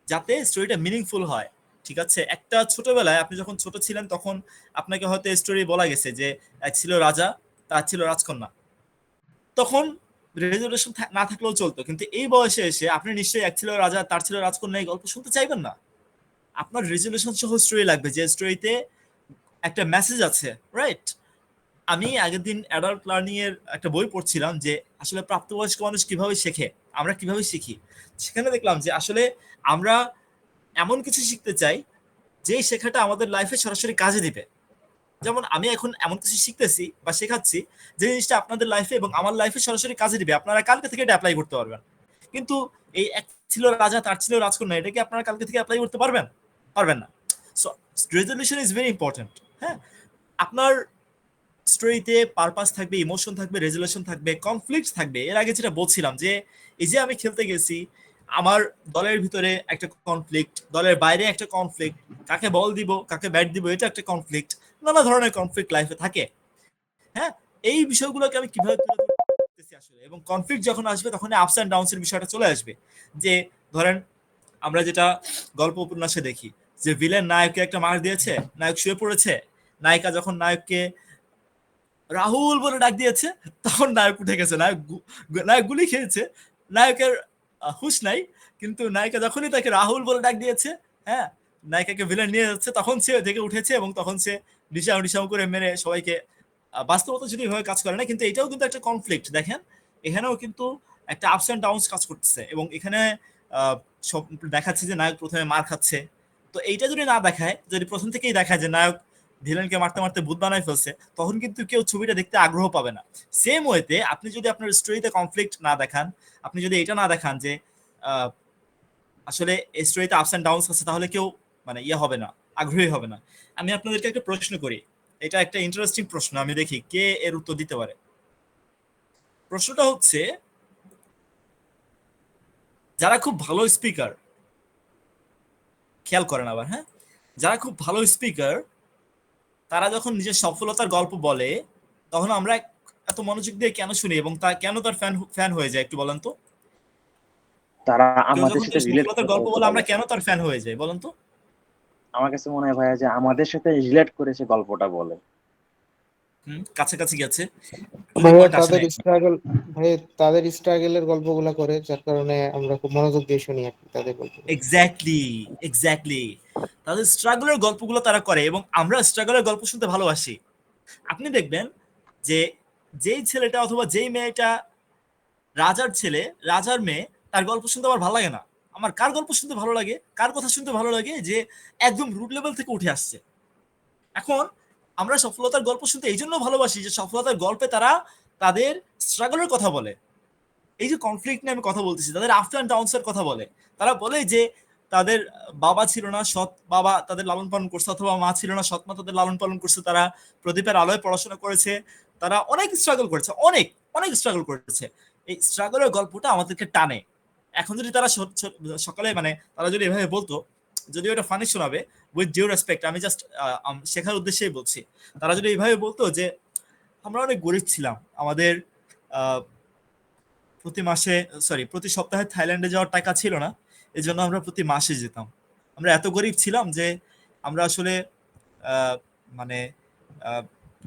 যাতে স্টোরিটা মিনিংফুল হয়, ঠিক আছে। একটা ছোটবেলায় আপনি যখন ছোট ছিলেন তখন আপনাকে হয়তো স্টোরি বলা গেছে যে এক ছিল রাজা, তার ছিল রাজকন্যা, তখন রেজলিউশন না থাকলেও চলতো। কিন্তু এই বয়সে এসে আপনি নিশ্চয়ই এক ছিল রাজা, তার ছিল রাজকন্যা এই গল্প শুনতে চাইবেন না। আপনার রেজলিউশন সহ স্টোরি লাগবে, যে স্টোরিতে একটা মেসেজ আছে, রাইট? আমি আগের দিন অ্যাডাল্ট লার্নিং এর একটা বই পড়ছিলাম যে আসলে প্রাপ্তবয়স্ক মানুষ কিভাবে শেখে, আমরা কিভাবে শিখি। সেখানে দেখলাম যে আসলে আমরা এমন কিছু শিখতে চাই যে শেখাটা আমাদের লাইফে সরাসরি কাজে দিবে। যেমন আমি এখন এমন কিছু শিখতেছি বা শেখাচ্ছি যে জিনিসটা আপনাদের লাইফে এবং আমার লাইফে সরাসরি কাজে দিবে, আপনারা কালকে থেকে এটা অ্যাপ্লাই করতে পারবেন। কিন্তু এই এক ছিল রাজা, তার ছিল রাজকন্যা, এটা কি আপনারা কালকে থেকে অ্যাপ্লাই করতে পারবেন? পারবেন না। So resolution is very important. হ্যাঁ, আপনার স্টোরিতে পারপাস থাকবে, ইমোশন থাকবে, রেজুলেশন থাকবে, কনফ্লিক্ট থাকবে। এর আগে যেটা বলছিলাম যে এই যে আমি খেলতে গেছি, আমার দলের ভিতরে একটা কনফ্লিক্ট, দলের বাইরে একটা কনফ্লিক্ট, কাকে বল দিব কাকে ব্যাট দিব এটা একটা কনফ্লিক্ট, নানা ধরনের কনফ্লিক্ট লাইফে থাকে। হ্যাঁ, এই বিষয়গুলোকে আমি কিভাবে তুলে ধরতেছি আসলে, এবং কনফ্লিক্ট যখন আসবে তখন আপস অ্যান্ড ডাউনস এর বিষয়টা চলে আসবে। যে ধরেন আমরা যেটা গল্প উপন্যাসে দেখি যে ভিলেন নায়ককে একটা মার দিয়েছে, নায়ক শুয়ে পড়েছে, নায়িকা যখন নায়ককে রাহুল বলে ডাক দিয়েছে তখন নায়ক উঠে গেছে, নায়ক গুলি খেয়েছে, নায়কের হুঁশ নাই, কিন্তু নায়িকা যখনই তাকে রাহুল বলে ডাক দিয়েছে, হ্যাঁ, নায়িকাকে ভিলেন নিয়ে যাচ্ছে, তখন সে জেগে উঠেছে এবং তখন সে নিশাও করে মেরে সবাইকে, বাস্তবতা যদি এভাবে কাজ করে না, কিন্তু এটাও কিন্তু একটা কনফ্লিক্ট। দেখেন এখানেও কিন্তু একটা আপস অ্যান্ড ডাউনস কাজ করতেছে, এবং এখানে সব দেখাচ্ছে যে নায়ক প্রথমে মার খাচ্ছে। তো এইটা যদি না দেখায়, যদি প্রথম থেকেই দেখায় যে নায়ক ভিলেনকে মারতে মারতে ভূত বানায় ফেলছে, তখন কিন্তু কেউ ছবিটা দেখতে আগ্রহ পাবে না। সেম ওয়েতে আপনি যদি আপনার স্টোরিতে কনফ্লিক্ট না দেখান, আপনি যদি এটা না দেখান যে আহ, আসলে এই স্টোরিতে আপস এন্ড ডাউনস আছে, তাহলে কেউ মানে ইয়ে হবে না, আগ্রহী হবে না। আমি আপনাদেরকে একটা প্রশ্ন করি, এটা একটা ইন্টারেস্টিং প্রশ্ন, আমি দেখি কে এর উত্তর দিতে পারে। প্রশ্নটা হচ্ছে, যারা খুব ভালো স্পিকার, খেয়াল করেন আবার, হ্যাঁ, যারা খুব ভালো স্পিকার তারা যখন নিজের সফলতার গল্প বলে, তখন আমরা এত মনোযোগ দিয়ে কেন শুনি এবং তা কেন তার ফ্যান ফ্যান হয়ে যায়, একটু বলেন তো। তারা কেউ আমাদের যখন সাথে তার রিলেট সফলতার করে গল্প গল্পটা বলে, আমরা বলে। কেন তার ফ্যান হয়ে যাই, বলেন তো। আমার কাছে মনে হয় ভাইয়া যে আমাদের সাথে রিলেট করে সে গল্পটা বলে। কাছাকাছি গেছে, ভাইয়া পয়েন্ট আসে তাদের নাই। স্ট্রাগল, ভাই তাদের স্ট্রাগলের গল্পগুলা করে, যার কারণে আমরা খুব মনোযোগ দিয়ে শুনি আর কি তাদের গল্প। এক্স্যাক্টলি, এক্স্যাক্টলি, তাদের স্ট্রাগলের গল্পগুলো তারা করে এবং আমরা স্ট্রাগলের গল্প শুনতে ভালোবাসি। আপনি দেখবেন যে যেই ছেলেটা অথবা যেই মেয়েটা রাজার ছেলে, রাজার মেয়ে, তার গল্প শুনতে আমার ভালো লাগে না। আমার কার গল্প শুনতে ভালো লাগে, কার কথা শুনতে ভালো লাগে, যে একদম রুট লেভেল থেকে উঠে আসছে। এখন আমরা সফলতার গল্প শুনতে এই জন্য ভালোবাসি যে সফলতার গল্পে তারা তাদের স্ট্রাগলের কথা বলে। এই যে কনফ্লিক্ট নিয়ে আমি কথা বলতেছি, তাদের আফটার অ্যান্ড ডাউনস এর কথা বলে। তারা বলে যে তাদের বাবা ছিল না, সৎ বাবা তাদের লালন পালন করছে, অথবা মা ছিল না, সৎ মা তাদের লালন পালন করছে, তারা প্রদীপের আলোয় পড়াশোনা করেছে, তারা অনেক স্ট্রাগল করেছে, অনেক অনেক স্ট্রাগল করেছে। এই স্ট্রাগলের গল্পটা আমাদেরকে টানে। এখন যদি তারা সকালে মানে তারা যদি এভাবে বলতো, যদিও এটা ফানি শোনাবে, উইথ ডিউ রেসপেক্ট, আমি জাস্ট শেখার উদ্দেশ্যেই বলছি, তারা যদি এইভাবে বলতো যে আমরা অনেক গরিব ছিলাম, আমাদের আহ, প্রতি সপ্তাহে থাইল্যান্ডে যাওয়ার টাকা ছিল না, এই জন্য আমরা প্রতি মাসে যেতাম। আমরা এত গরিব ছিলাম যে আমরা আসলে আহ, মানে আহ,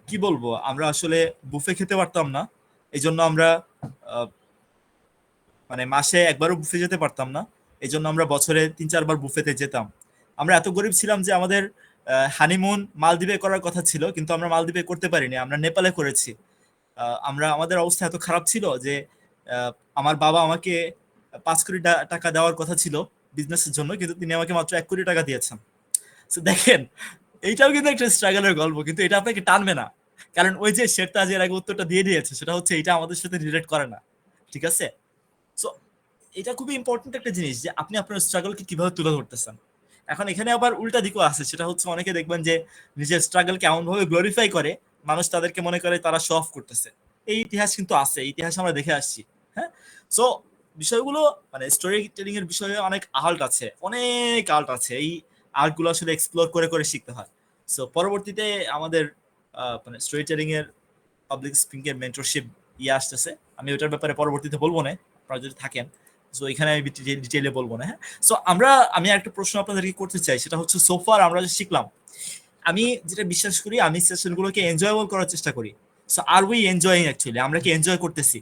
কি বলবো, আমরা আসলে বুফে খেতে পারতাম না, এই জন্য আমরা আহ, মানে মাসে একবারও বুফে যেতে পারতাম না, এই জন্য আমরা বছরে 3-4 বার বুফেতে যেতাম। আমরা এত গরিব ছিলাম যে আমাদের হানিমুন মালদ্বীপে করার কথা ছিল, কিন্তু আমরা মালদ্বীপে করতে পারিনি, আমরা নেপালে করেছি। আমাদের অবস্থা এত খারাপ ছিল যে আহ, আমার বাবা আমাকে 5 কোটি টাকা দেওয়ার কথা ছিল বিজনেসের জন্য, কিন্তু তিনি আমাকে মাত্র 1 কোটি টাকা দিয়েছেন। তো দেখেন, এইটাও কিন্তু একটা স্ট্রাগলের গল্প, কিন্তু এটা আপনাকে টানবে না, কারণ ওই যে শেরতা যে এর আগে উত্তরটা দিয়ে দিয়েছে, সেটা হচ্ছে এটা আমাদের সাথে রিলেট করে না। ঠিক আছে, সো এটা খুবই ইম্পর্টেন্ট একটা জিনিস যে আপনি আপনার স্ট্রাগলকে কিভাবে তুলে ধরতেছেন। এখন এখানে আবার উল্টা দিকও আছে, সেটা হচ্ছে অনেকে দেখবেন যে নিজের স্ট্রাগলকে এমন ভাবে গ্লোরিফাই করে, মানুষ তাদেরকে মনে করে তারা শো অফ করতেছে। এই ইতিহাস কিন্তু আছে, এই ইতিহাস আমরা দেখে আসছি। হ্যাঁ, সো বিষয়গুলো মানে স্টোরি টেলিং এর বিষয়ে অনেক আর্ট আছে, অনেক আর্ট আছে, এই আর্ট গুলো আসলে এক্সপ্লোর করে করে শিখতে হয়। সো পরবর্তীতে আমাদের মানে স্টোরি টেলিং এর পাবলিক স্পিকিং এর মেন্টরশিপ ইয়ে আসতেছে, আমি ওটার ব্যাপারে পরবর্তীতে বলবো না, আপনারা যদি থাকেন। সো এখানে আমি ডিটেইলে বলবো না। হ্যাঁ, সো আমি একটা প্রশ্ন আপনাদেরকে করতে চাই, সেটা হচ্ছে সোফার আমরা যে শিখলাম, আমি যেটা বিশ্বাস করি, আমি সেশনগুলোকে এনজয়েবল করার চেষ্টা করি। So are we enjoying, actually আমরা কি এনজয় করতেছি?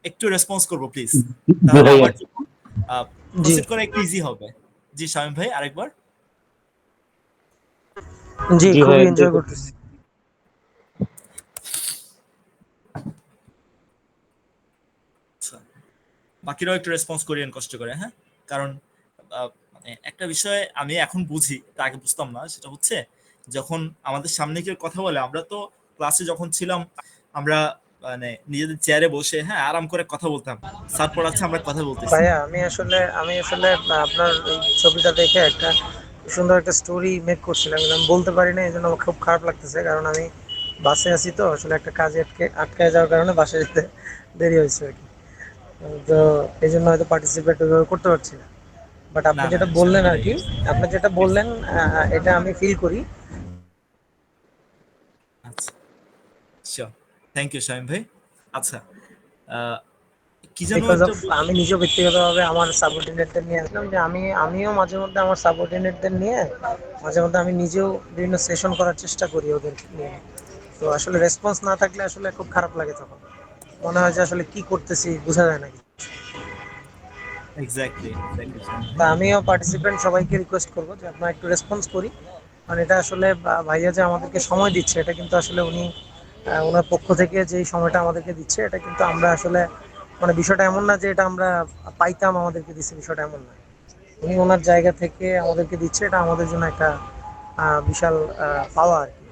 একটু রেসপন্স করবো প্লিজ, তাহলে আমার জি প্রসিড করা একটু ইজি হবে। জি শামীম ভাই, আরেকবার। জি, জি ভাই, খুবই এনজয় করতেছি। আচ্ছা, বাকিরাও একটু রেসপন্স করিয়েন কষ্ট করে, হ্যাঁ, কারণ মানে একটা বিষয় আমি এখন বুঝি, তা আগে বুঝতাম না, সেটা হচ্ছে যখন আমাদের সামনে কেউ কথা বলে, আমরা তো ক্লাসে যখন ছিলাম, আমরা মানে নিজেদের চেয়ারে বসে, হ্যাঁ, আরাম করে কথা বলতাম, স্যার পড়াচ্ছে, আমরা কথা বলতেছি। ভাইয়া আমি আসলে আপনার এই ছবিটা দেখে একটা সুন্দর একটা স্টোরি মেক করছিলাম, কিন্তু আমি বলতে পারি না, এই জন্য আমার খুব খারাপ লাগতেছে, কারণ আমি বাসে আছি, তো আসলে একটা কাজে আটকায় যাওয়ার কারণে বাসে যেতে দেরি হয়েছে আর কি। তো এই জন্য হয়তো পার্টিসিপেট করতে পারছি না। বাট আপনি না না, যেটা শামীম বললেন ভাই, আর কি, আপনি যেটা বললেন, এটা আমি ফিল করি। আচ্ছা, শিওর, থ্যাংক ইউ শামীম ভাই। আচ্ছা, আহ, কি যেন বিকজ একটা অফ আমি নিজেও ব্যক্তিগতভাবে আমার সাবঅর্ডিনেটদের নিয়ে আসলাম, যে আমিও মাঝে মধ্যে আমার সাবঅর্ডিনেটদের নিয়ে মাঝে মধ্যে আমি নিজেও বিভিন্ন সেশন করার চেষ্টা করি ওদের নিয়ে। তো আসলে রেসপন্স না থাকলে আসলে খুব খারাপ লাগে, তখন মনে হয় যে আসলে কি করতেছি বোঝা যায় না। এক্স্যাক্টলি, এক্স্যাক্টলি শামীম তা ভাই। আমিও পার্টিসিপেন্ট সবাইকে রিকোয়েস্ট করবো যে আপনারা একটু রেসপন্স করি, কারণ এটা আসলে ভাইয়া যে আমাদেরকে সময় দিচ্ছে, এটা কিন্তু আসলে উনি ওনার পক্ষ থেকে যে সময়টা আমাদেরকে দিচ্ছে, এটা কিন্তু আমরা আসলে মানে বিষয়টা এমন না যে এটা আমরা পাইতাম আমাদেরকে দিচ্ছে, বিষয়টা এমন না। উনি ওনার জায়গা থেকে আমাদেরকে দিচ্ছে, এটা আমাদের জন্য একটা বিশাল পাওয়া আর কি।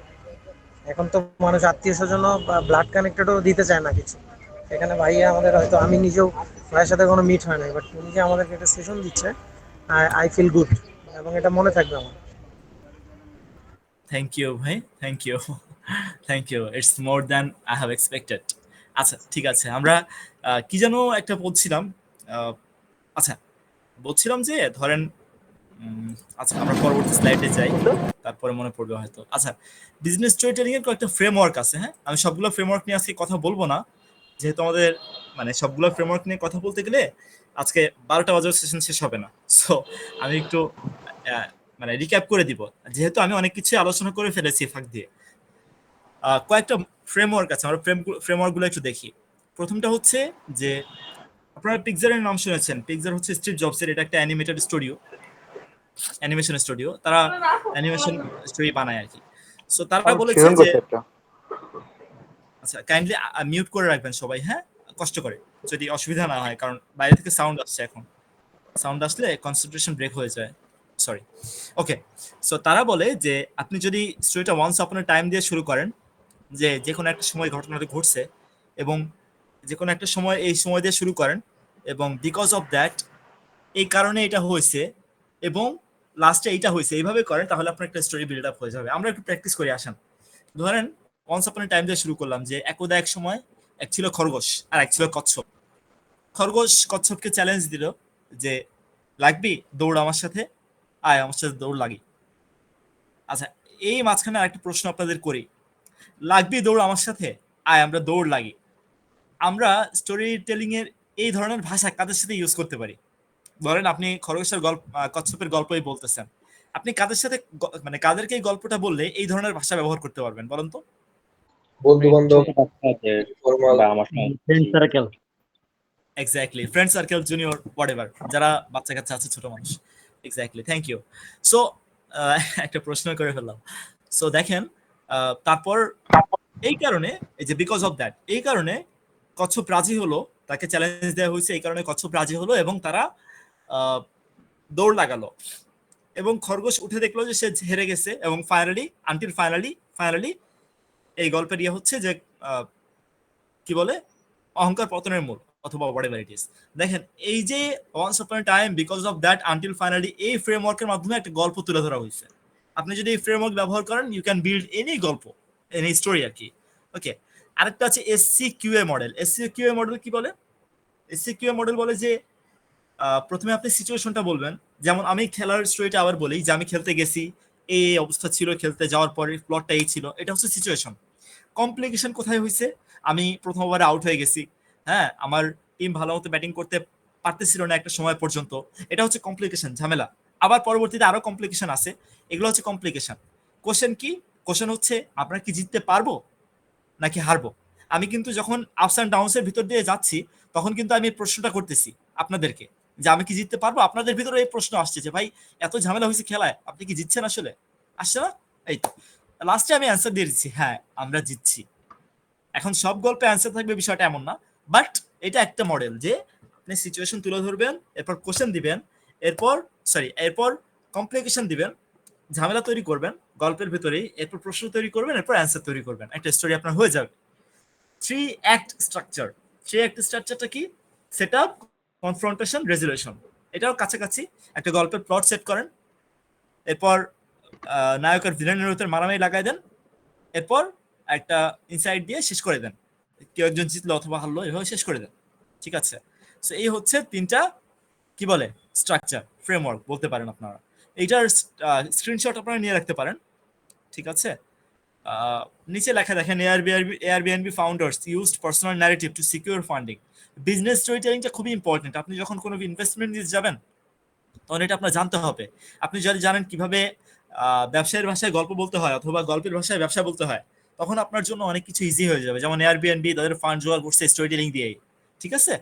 এখন তো মানুষ আত্মীয় স্বজন বা ব্লাড কানেক্টেডও দিতে চায় না কিছু। সেখানে ভাইয়া আমাদের, হয়তো আমি নিজেও ভাইয়ের সাথে কোনো মিট হয় নাই, বাট উনি যে আমাদেরকে একটা সেশন দিচ্ছে, আই ফিল গুড, এবং এটা মনে থাকবে আমার। থ্যাংক ইউ ভাই, thank you, thank you, it's more than I have expected. আচ্ছা ঠিক আছে, আমরা কি যেন একটা বলছিলাম। আচ্ছা বলছিলাম যে ধরেন আচ্ছা আমরা পরবর্তী স্লাইডে যাই, তারপরে মনে পড়বে হয়তো। আচ্ছা, বিজনেস স্টোরি টেলিং এর কয়েকটা ফ্রেমওয়ার্ক আছে। হ্যাঁ, আমি সবগুলো ফ্রেমওয়ার্ক নিয়ে আজকে কথা বলবো না, যেহেতু আমাদের মানে সবগুলো ফ্রেমওয়ার্ক নিয়ে কথা বলতে গেলে আজকে 12টা বাজার সেশন শেষ হবে না। সো আমি একটু মানে রিক্যাপ করে দিব, যেহেতু আমি অনেক কিছু আলোচনা করে ফেলেছি ফাঁক দিয়ে। কয়েকটা ফ্রেমওয়ার্ক আছে, আমরা ফ্রেমওয়ার্ক গুলো একটু দেখি। প্রথমটা হচ্ছে যে আপনারা পিক্সারের নাম শুনেছেন। পিক্সার হচ্ছে স্টিভ জবসের, এটা একটা অ্যানিমেটেড স্টুডিও, অ্যানিমেশন স্টুডিও। তারা অ্যানিমেশন স্টোরি বানায় আর কি। সো তারা বলেছে যে আচ্ছা কাইন্ডলি মিউট করে রাখবেন সবাই, হ্যাঁ কষ্ট করে, যদি অসুবিধা না হয়, কারণ বাইরে থেকে সাউন্ড আসছে। এখন সাউন্ড আসলে কনসেন্ট্রেশন ব্রেক হয়ে যায়, সরি। ওকে, সো তারা বলে যে আপনি যদি স্টোরিটা ওয়ান্স আপন টাইম দিয়ে শুরু করেন, যে কোনো একটা সময় ঘটনাটা ঘটছে এবং যে কোনো একটা সময় এই সময় দিয়ে শুরু করেন, এবং বিকজ অফ দ্যাট এই কারণে এটা হয়েছে, এবং লাস্টে এইটা হয়েছে, এইভাবে করেন, তাহলে আপনার একটা স্টোরি বিল্ড আপ হয়ে যাবে। আমরা একটু প্র্যাকটিস করে আসেন। ধরেন ওয়ান্স আপন টাইম দিয়ে শুরু করলাম যে একদা এক সময় এক ছিল খরগোশ আর এক ছিল কচ্ছপ। খরগোশ কচ্ছপকে চ্যালেঞ্জ দিল যে লাগবি দৌড় আমার সাথে, আয় আমার সাথে দৌড় লাগি। আচ্ছা, এই মাঝখানে আরেকটা প্রশ্ন আপনাদের করি, লাগবি দৌড় আমার সাথে, আয় আমরা দৌড় লাগি। আমরা স্টোরি টেলিং এর এই ধরনের ভাষা কাদের সাথে ইউজ করতে পারি? ধরেন আপনি খরগোশের গল্প, কচ্ছপের গল্পই বলতেছেন, আপনি কাদের সাথে মানে কাদেরকে এই গল্পটা বললে এই ধরনের ভাষা ব্যবহার করতে পারবেন বলেন তো? বন্ধু বান্ধব, ছোট বাচ্চাদের ফর্মাল। বা আমার সঙ্গে exactly, friend circle, junior, whatever, যারা বাচ্চা কাচ্চা আছে, ছোট মানুষ। Exactly, thank you. সো একটা প্রশ্ন করে ফেললাম। সো দেখেন, তারপর এই কারণে, এই যে বিকজ অফ দ্যাট, এই কারণে কচ্ছপ রাজি হলো, তাকে চ্যালেঞ্জ দেওয়া হয়েছে, এই কারণে কচ্ছপ রাজি হলো এবং তারা দৌড় লাগালো, এবং খরগোশ উঠে দেখলো যে সে হেরে গেছে, এবং ফাইনালি এই গল্পের ইয়ে হচ্ছে যে কি বলে, অহংকার পতনের মূল, অথবা হোয়াটএভার ইট ইজ। দেখেন এই যে once upon a time, because of that, until finally, এই ফ্রেমওয়ার্কের মাধ্যমে একটা গল্প তুলে ধরা হয়েছে। আপনি যদি এই ফ্রেমওয়ার্ক ব্যবহার করেন, ইউ ক্যান বিল্ড এনি গল্প, এনি স্টোরি আর কি। ওকে, আরেকটা আছে SCQA মডেল। SCQA মডেল কি বলে? SCQA মডেল বলে যে প্রথমে আপনি সিচুয়েশনটা বলবেন, যেমন আমি খেলার স্টোরিটা আবার বলি, যে আমি খেলতে গেছি, এই অবস্থা ছিল, খেলতে যাওয়ার পরে প্লটটা এই ছিল, এটা হচ্ছে সিচুয়েশন। কমপ্লিকেশন কোথায় হয়েছে? আমি প্রথম ওভারে আউট হয়ে গেছি, হ্যাঁ, আমার টিম ভালো মতো ব্যাটিং করতে পারতেছিল না একটা সময় পর্যন্ত, এটা হচ্ছে কমপ্লিকেশন, ঝামেলা। আবার পরবর্তীতে আরো কমপ্লিকেশন আছে, এগুলো হচ্ছে কমপ্লিকেশন। কোশ্চেন কি? কোশ্চেন হচ্ছে আপনারা কি জিততে পারবো নাকি হারবো? আমি কিন্তু যখন আপস অ্যান্ড ডাউনস এর ভিতর দিয়ে যাচ্ছি, তখন কিন্তু আমি এই প্রশ্নটা করতেছি আপনাদেরকে, যে আমি কি জিততে পারবো। আপনাদের ভিতরে এই প্রশ্ন আসছে যে ভাই এত ঝামেলা হয়েছে খেলায়, আপনি কি জিতছেন আসলে? আসছে না? এই লাস্টে আমি অ্যান্সার দিয়ে দিচ্ছি, হ্যাঁ আমরা জিতছি। এখন সব গল্পে অ্যান্সার থাকবে বিষয়টা এমন না, বাট এটা একটা মডেল, যে আপনি সিচুয়েশন তুলে ধরবেন, এরপর কোশ্চেন দিবেন, এরপর কমপ্লিকেশন দিবেন, ঝামেলা তৈরি করবেন গল্পের ভিতরেই, এরপর প্রশ্ন তৈরি করবেন, এরপর অ্যান্সার তৈরি করবেন, একটা স্টোরি আপনার হয়ে যাবে। 3 অ্যাক্ট স্ট্রাকচার। 3 অ্যাক্ট স্ট্রাকচারটা কি? Set up, confrontation, resolution. এটাও কাছাকাছি। একটা গল্পের প্লট সেট করেন, এরপর নায়ক আর ভিলেনের ভিতরে মারামারি লাগাই দেন, এরপর একটা ইনসাইট দিয়ে শেষ করে দেন, কেউ একজন জিতলো অথবা হারলো, এভাবে শেষ করে দেন। ঠিক আছে, সো এই হচ্ছে 3টা কি বলে স্ট্রাকচার, ফ্রেমওয়ার্ক বলতে পারেন আপনারা। এইটার স্ক্রিনশট আপনারা নিয়ে রাখতে পারেন। ঠিক আছে, নিচে লেখা দেখেন, Airbnb founders used personal narrative to secure funding. Business story টেলিংটা খুবই ইম্পর্টেন্ট। আপনি যখন কোনো ইনভেস্টমেন্ট নিতে যাবেন, তখন এটা আপনার জানতে হবে। আপনি যদি জানেন কিভাবে ব্যবসায়ের ভাষায় গল্প বলতে হয়, অথবা গল্পের ভাষায় ব্যবসা বলতে হয়, তখন আপনার জন্য অনেক কিছু ইজি হয়ে যাবে। যেমন এয়ারবিএনবি তাদের ফান্ড জোগাড় করছে স্টোরি টেলিং দিয়েই। ঠিক আছে,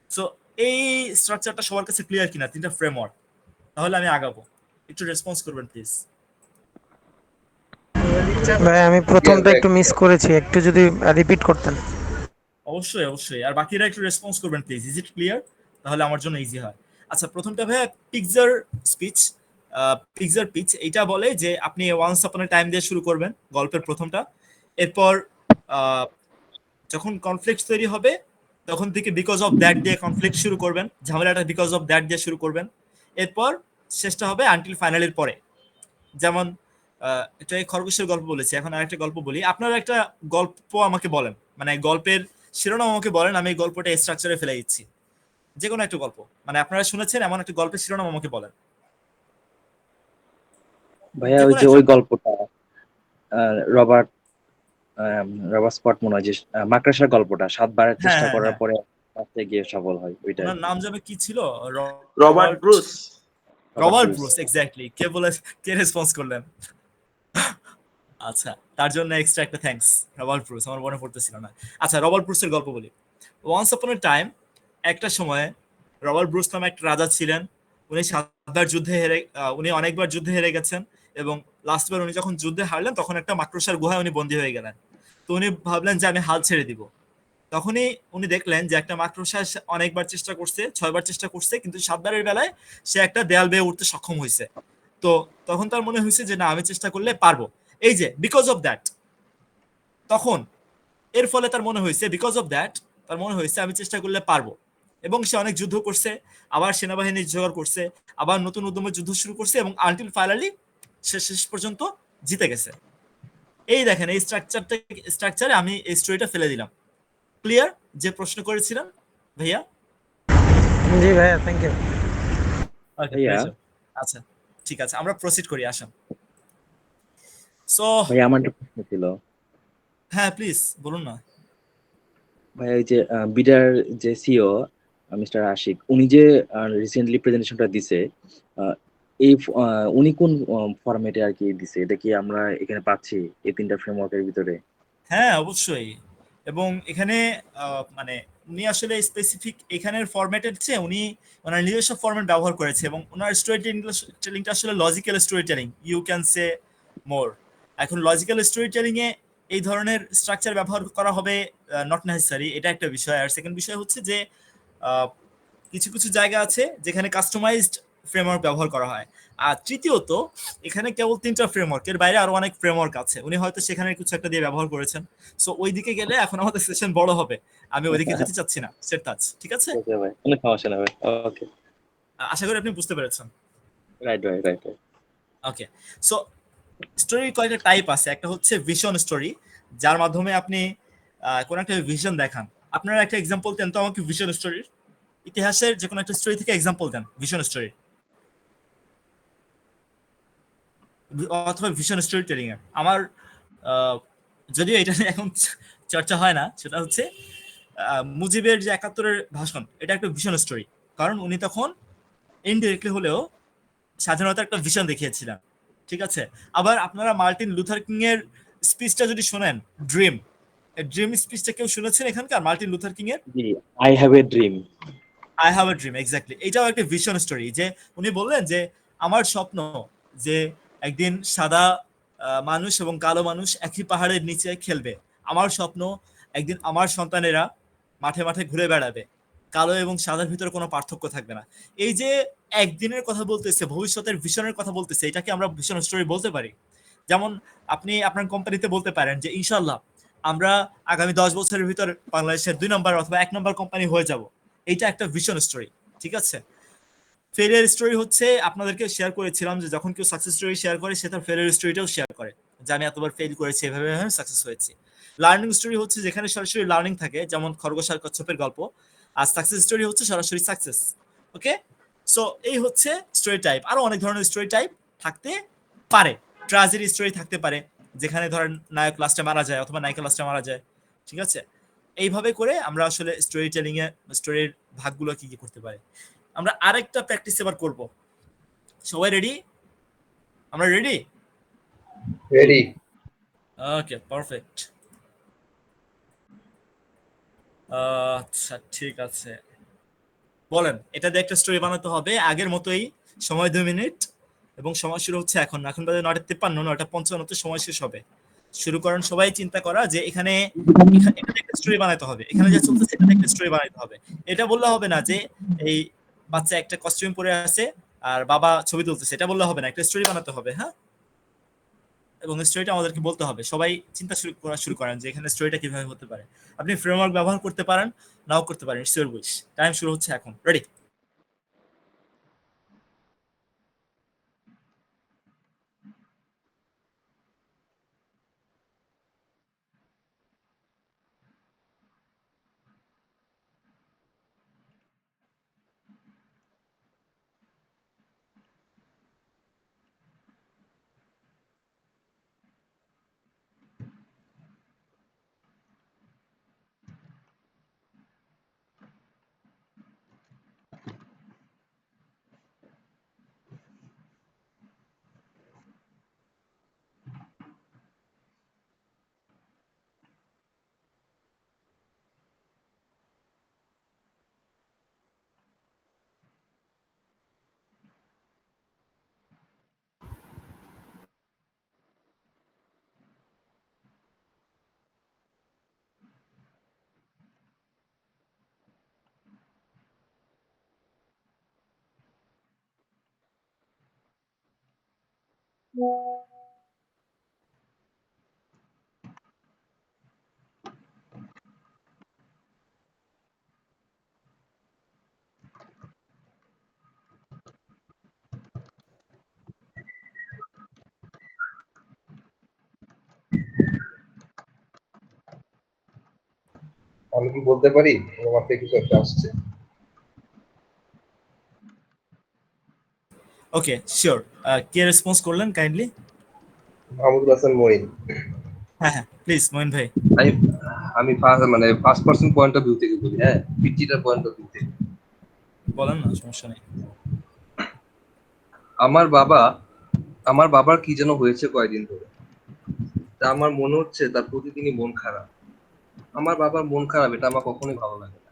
সো এই স্ট্রাকচারটা সবার কাছে ক্লিয়ার কিনা, 3টা ফ্রেমওয়ার্ক? তাহলে আমি আগাবো, একটু রেসপন্স করবেন প্লিজ। ভাই আমি প্রথমটা একটু মিস করেছি, একটু যদি রিপিট করতেন। অবশ্যই অবশ্যই, আর বাকিরা একটু রেসপন্স করবেন প্লিজ। Is it clear? তাহলে আমার জন্য ইজি হয়। আচ্ছা, প্রথমটা ভাই পিকজার স্পিচ, পিকজার পিচ। এইটা বলে যে আপনি ওয়ান্স আপন আ টাইম দিয়ে শুরু করবেন গল্পের প্রথমটা, এরপর আহ, যখন কনফ্লিক্ট তৈরি হবে তখন থেকে বিকজ অফ দ্যাট দিয়ে কনফ্লিক্ট শুরু করবেন, ঝামেলাটা বিকজ অফ দ্যাট দিয়ে শুরু করবেন। এরপর শেষটা হবে আনটিল ফাইনালের পরে। যেমন এটা খরগোশের গল্প বলেছি, এখন আরেকটা গল্প বলি। আপনারা একটা গল্প আমাকে বলেন, মানে গল্পের শিরোনাম আমাকে বলেন, আমি এই গল্পটা স্ট্রাকচারে ফেলে দিচ্ছি। যে কোনো একটা গল্প, মানে আপনারা শুনেছেন এমন একটা গল্পের শিরোনাম আমাকে বলেন। ভাইয়া যে ওই কোনো যে একটা। ওই গল্পটা রবার্ট রবার্ট স্কট মনে হয় যে মাকড়সার গল্পটা 7 বারের হ্যাঁ চেষ্টা হ্যাঁ করার হ্যাঁ, পরে লাস্টে গিয়ে সফল হয়, ওইটা আর ওনার কি। নাম যেন কি ছিল? Robert Robert Bruce. Robert Bruce. Bruce, exactly. কে বলে, কে রেসপন্স করলেন? আচ্ছা, তার জন্য এক্সট্রা একটা থ্যাঙ্কস। রবার্ট ব্রুস, আমার মনে পড়তেছিল না। আচ্ছা, রবার্ট ব্রুসের গল্প বলি। ওয়ান্স আপন এ টাইম, একটা সময়ে রবার্ট ব্রুস নামে একটা রাজা ছিলেন। উনি 7বার যুদ্ধে হেরে, উনি অনেকবার যুদ্ধে হেরে গেছেন, এবং লাস্টবার উনি যখন যুদ্ধে হারলেন তখন একটা মাকড়সার গুহায় উনি বন্দী হয়ে গেলেন। তো উনি ভাবলেন যে আমি হাল ছেড়ে দিব। তখনই উনি দেখলেন যে একটা মাকড়সা অনেকবার চেষ্টা করছে, 6বার চেষ্টা করছে, কিন্তু 7বারের বেলায় সে একটা দেয়াল বেয়ে উঠতে সক্ষম হয়েছে। তো তখন তার মনে হয়েছে যে না, আমি চেষ্টা করলে পারবো। এই যে বিকজ অফ দ্যাট, তখন এর ফলে তার মনে হয়েছে, বিকজ অফ দ্যাট তার মনে হয়েছে আমি চেষ্টা করলে পারবো। এবং সে অনেক যুদ্ধ করছে, আবার সেনাবাহিনী জোগাড় করছে, আবার নতুন উদ্যমে যুদ্ধ শুরু করছে, এবং আনটিল ফাইনালি সে শেষ পর্যন্ত জিতে গেছে। এই দেখেন, এই স্ট্রাকচারে আমি এই স্টোরিটা ফেলে দিলাম। ক্লিয়ার? যে প্রশ্ন করেছিলেন ভাইয়া? জি ভাইয়া, থ্যাংক ইউ। ওকে, ভাইয়া প্লেজার। আচ্ছা, ঠিক আছে, আমরা প্রসিড করি, আসুন। সো ভাইয়া আমার একটা প্রশ্ন ছিল। হ্যাঁ, প্লিজ বলুন না। ভাইয়া এই যে বিডার যে সিও মিস্টার আশিক, উনি যে রিসেন্টলি প্রেজেন্টেশনটা দিছে, আহ, এই উনি কোন ফরম্যাটে আর কি দিছে, এটা কি আমরা এখানে পাচ্ছি এই 3টা ফ্রেমওয়ার্কের ভিতরে? হ্যাঁ, অবশ্যই। এবং এখানে মানে উনি আসলে স্পেসিফিক এখানের ফরম্যাটের চেয়ে উনি ওনার নিজস্ব ফরম্যাট ব্যবহার করেছে, এবং ওনার স্টোরি টেলিংটা আসলে logical story telling, you can say more. এখন লজিক্যাল স্টোরি টেলিং এ এই ধরনের স্ট্রাকচার ব্যবহার করা হবে নট নেসেসারি, এটা একটা বিষয়। আর সেকেন্ড বিষয় হচ্ছে যে আহ, কিছু কিছু জায়গা আছে যেখানে কাস্টমাইজড ফ্রেমওয়ার্ক ব্যবহার করা হয়। আর তৃতীয়ত, এখানে কেবল 3টা ফ্রেমওয়ার্ক, এর বাইরে আরো অনেক ফ্রেমওয়ার্ক আছে, উনি হয়তো সেখানে কিছু একটা দিয়ে ব্যবহার করেছেন। সো ওই দিকে গেলে এখন আমাদের সেশন বড় হবে, আমি ওইদিকে যেতে চাচ্ছি না। সেটাচ ঠিক আছে? ওকে ভাই, কোনো সমস্যা না ভাই। ওকে, আশা করি আপনি বুঝতে পেরেছেন। Right right right. Okay, so স্টোরির কয়েকটা টাইপ আছে। একটা হচ্ছে ভিশন স্টোরি, যার মাধ্যমে আপনি কোন একটা ভিশন দেখান। আপনারা একটা এক্সাম্পল দেন তো আমাকে ভিশন স্টোরির, ইতিহাসের যে কোনো একটা স্টোরি থেকে এক্সাম্পল দেন ভিশন স্টোরি, অথবা ভিশন স্টোরি টেলিং এর। আমার যদিও এটা নিয়ে এখন চর্চা হয় না, সেটা হচ্ছে মুজিবের যে 71-এর ভাষণ, এটা একটা ভিশন স্টোরি। কারণ উনি তখন ইনডিরেক্টলি হলেও স্বাধীনতার একটা ভিশন দেখিয়েছিলেন। ঠিক আছে? আবার আপনারা মার্টিন লুথার কিং এর স্পিচটা যদি শোনেন, ড্রিম, ড্রিম স্পিচটা কেউ শুনেছেন এখানকার মার্টিন লুথার কিং এর? জি, I have a dream. I have a dream, exactly. এটাও একটা ভিশন স্টোরি, যে উনি বললেন যে আমার স্বপ্ন যে একদিন সাদা মানুষ এবং কালো মানুষ একই পাহাড়ের নিচে খেলবে। আমার স্বপ্ন একদিন আমার সন্তানেরা মাঠে মাঠে ঘুরে বেড়াবে, কালো এবং সাদার ভিতরে কোনো পার্থক্য থাকবে না। এই যে একদিনের কথা বলতেছে, ভবিষ্যতের ভিশনের কথা বলতেছে, এটাকে আমরা ভিশন স্টোরি বলতে পারি। যেমন আপনি আপনার কোম্পানিতে বলতে পারেন যে ইনশাল্লাহ আমরা আগামী 10 বছরের ভিতর বাংলাদেশের 2 নম্বর অথবা 1 নম্বর কোম্পানি হয়ে যাব। এইটা একটা ভিশন স্টোরি। ঠিক আছে? ফেলিয়ার স্টোরি হচ্ছে আপনাদেরকে শেয়ার করেছিলাম যে যখন কেউ সাকসেস স্টোরি শেয়ার করে, সে তার ফেলিয়ার স্টোরিটাও শেয়ার করে, যে আমি এতবার ফেল করেছি, এভাবে সাকসেস হয়েছি। লার্নিং স্টোরি হচ্ছে যেখানে সরাসরি লার্নিং থাকে, যেমন খরগোশ আর কচ্ছপের গল্প। আর সাকসেস স্টোরি হচ্ছে সরাসরি সাকসেস। ওকে, সো এই হচ্ছে স্টোরি টাইপ। আরো অনেক ধরনের স্টোরি টাইপ থাকতে পারে। ট্র্যাজেডি স্টোরি থাকতে পারে, যেখানে ধরেন নায়ক লাস্টে মারা যায় অথবা নায়িকা লাস্টে মারা যায়। ঠিক আছে? এইভাবে করে আমরা আসলে স্টোরি টেলিং এ স্টোরির ভাগগুলো কি কি করতে পারি। আমরা আরেকটা প্র্যাকটিস এবার করব। সবাই রেডি? আমরা রেডি? রেডি। ওকে, পারফেক্ট। আচ্ছা, ঠিক আছে, বলেন। এটা দিয়ে একটা স্টোরি বানাতে হবে আগের মতোই, সময় 2 মিনিট, এবং সময় শুরু হচ্ছে এখন। এখন বাজে 9:53, 9:55 সময় শেষ হবে। শুরু করেন। সবাই চিন্তা করা যে এখানে এটা একটা স্টোরি বানাতে হবে, এখানে যা চলতেছে এটা একটা স্টোরি বানাতে হবে। এটা বললে হবে না যে এই বাচ্চা একটা কস্টিউম পরে আছে আর বাবা ছবি তুলতেছে, এটা বললে হবে না, একটা স্টোরি বানাতে হবে। হ্যাঁ, এবং স্টোরিটা আমাদেরকে বলতে হবে। সবাই চিন্তা শুরু করেন যে এখানে স্টোরিটা কিভাবে হতে পারে। আপনি ফ্রেমওয়ার্ক ব্যবহার করতে পারেন, নাও করতে পারেন, ইটস ইওর উইশ। টাইম শুরু হচ্ছে এখন, রেডি? আমি কি বলতে পারি আমার থেকে কিছু একটা আসছে? ওকে, শিওর। কে রেসপন্স করলেন কাইন্ডলি? মাহমুদুল হাসান মঈন। হ্যাঁ হ্যাঁ, প্লিজ মইন ভাই। আমি আমি মানে first person point of view থেকে বলি, হ্যাঁ, পিচিটার পয়েন্ট অফ ভিউ থেকে। বলেন না, সমস্যা নেই। আমার বাবা আমার বাবার কি যেন হয়েছে কয়েকদিন ধরে। তা আমার মনে হচ্ছে তার প্রতিদিনই মন খারাপ। আমার বাবার মন খারাপ, এটা আমার কখনোই ভালো লাগে না।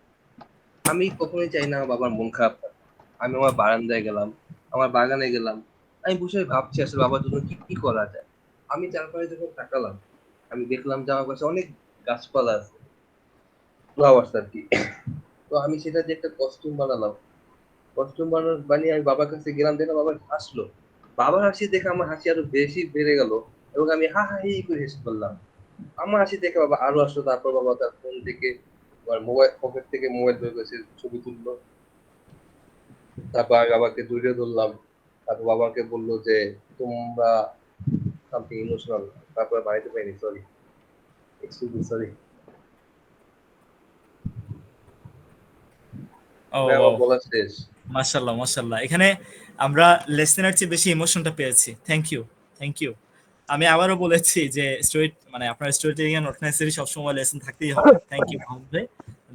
আমি কখনোই চাই না আমার বাবার মন খারাপ থাক। আমি আমার বারান্দায় গেলাম, আমার বাগানে গেলাম, আমি বসে ভাবছি আসলে বাবার জন্য কি কি করা যায়। আমি চারপাশে যখন তাকালাম, আমি দেখলাম যে আমার কাছে অনেক গাছপালা আছে, ফ্লাওয়ার্স আর কি। তো আমি সেটা দিয়ে একটা কস্টিউম বানালাম। কস্টিউম বানিয়ে আমি বাবার কাছে গেলাম, দেখলাম বাবা হাসলো। বাবার হাসি দেখে আমার হাসি আরো বেশি বেড়ে গেল, এবং আমি হা হা হি হি করে হেসে ফেললাম। আমার হাসি দেখে বাবা আরো আসলো। তারপর বাবা তার ফোন থেকে, মোবাইল পকেট থেকে মোবাইল বের করেছে, ছবি তুললো। তারপর আমি বাবাকে জড়িয়ে ধরলাম। তারপর বাবাকে বললো যে তোমরা সামথিং ইমোশনাল। তারপর বাড়িতে পাইনি, সরি, এক্সকিউজ সরি। ও আমার বলা শেষ। মাশাল্লাহ মাশাল্লাহ, এখানে আমরা লেসনের চেয়ে বেশি ইমোশনটা পেয়েছি। Thank you, thank you. আমি আবারও বলেছি যে স্টোরি, মানে আপনার স্টোরি টেলিং এন্ড অর্গানাইজেশন সবসময় লেসন থাকতেই হবে। থ্যাংক ইউ মাহমুদ ভাই,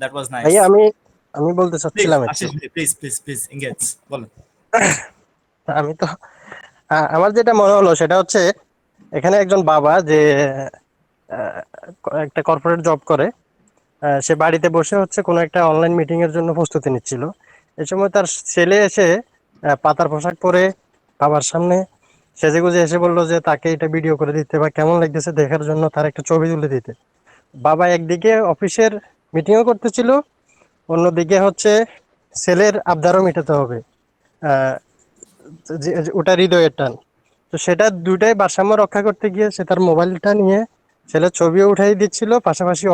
দ্যাট ওয়াজ নাইস। ভাইয়া আমি আমি বলতে প্লিজ চাচ্ছিলাম একটু। আশিস ভাই, প্লিজ প্লিজ প্লিজ এঙ্গেজ, বলেন। আমি তো আমার যেটা মনে হলো সেটা হচ্ছে এখানে একজন বাবা যে আহ, একটা কর্পোরেট জব করে, সে বাড়িতে বসে হচ্ছে কোনো একটা অনলাইন মিটিং এর জন্য প্রস্তুতি নিচ্ছিল। এই সময় তার ছেলে এসে পাতার পোশাক পরে বাবার সামনে সেজেগুজে এসে বললো যে তাকে এটা ভিডিও করে দিতে বা কেমন লাগতেছে দেখার জন্য তার একটা ছবি তুলে দিতে। বাবা একদিকে অফিসের মিটিংও করতেছিল, অন্যদিকে হচ্ছে ছেলের আবদারও মেটাতে হবে। আহ, ওটা হৃদয়ের টান। তো সেটা দুইটাই ভারসাম্য রক্ষা করতে গিয়ে সে তার মোবাইলটা নিয়ে ছেলের ছবিও উঠাই দিচ্ছিল, পাশাপাশি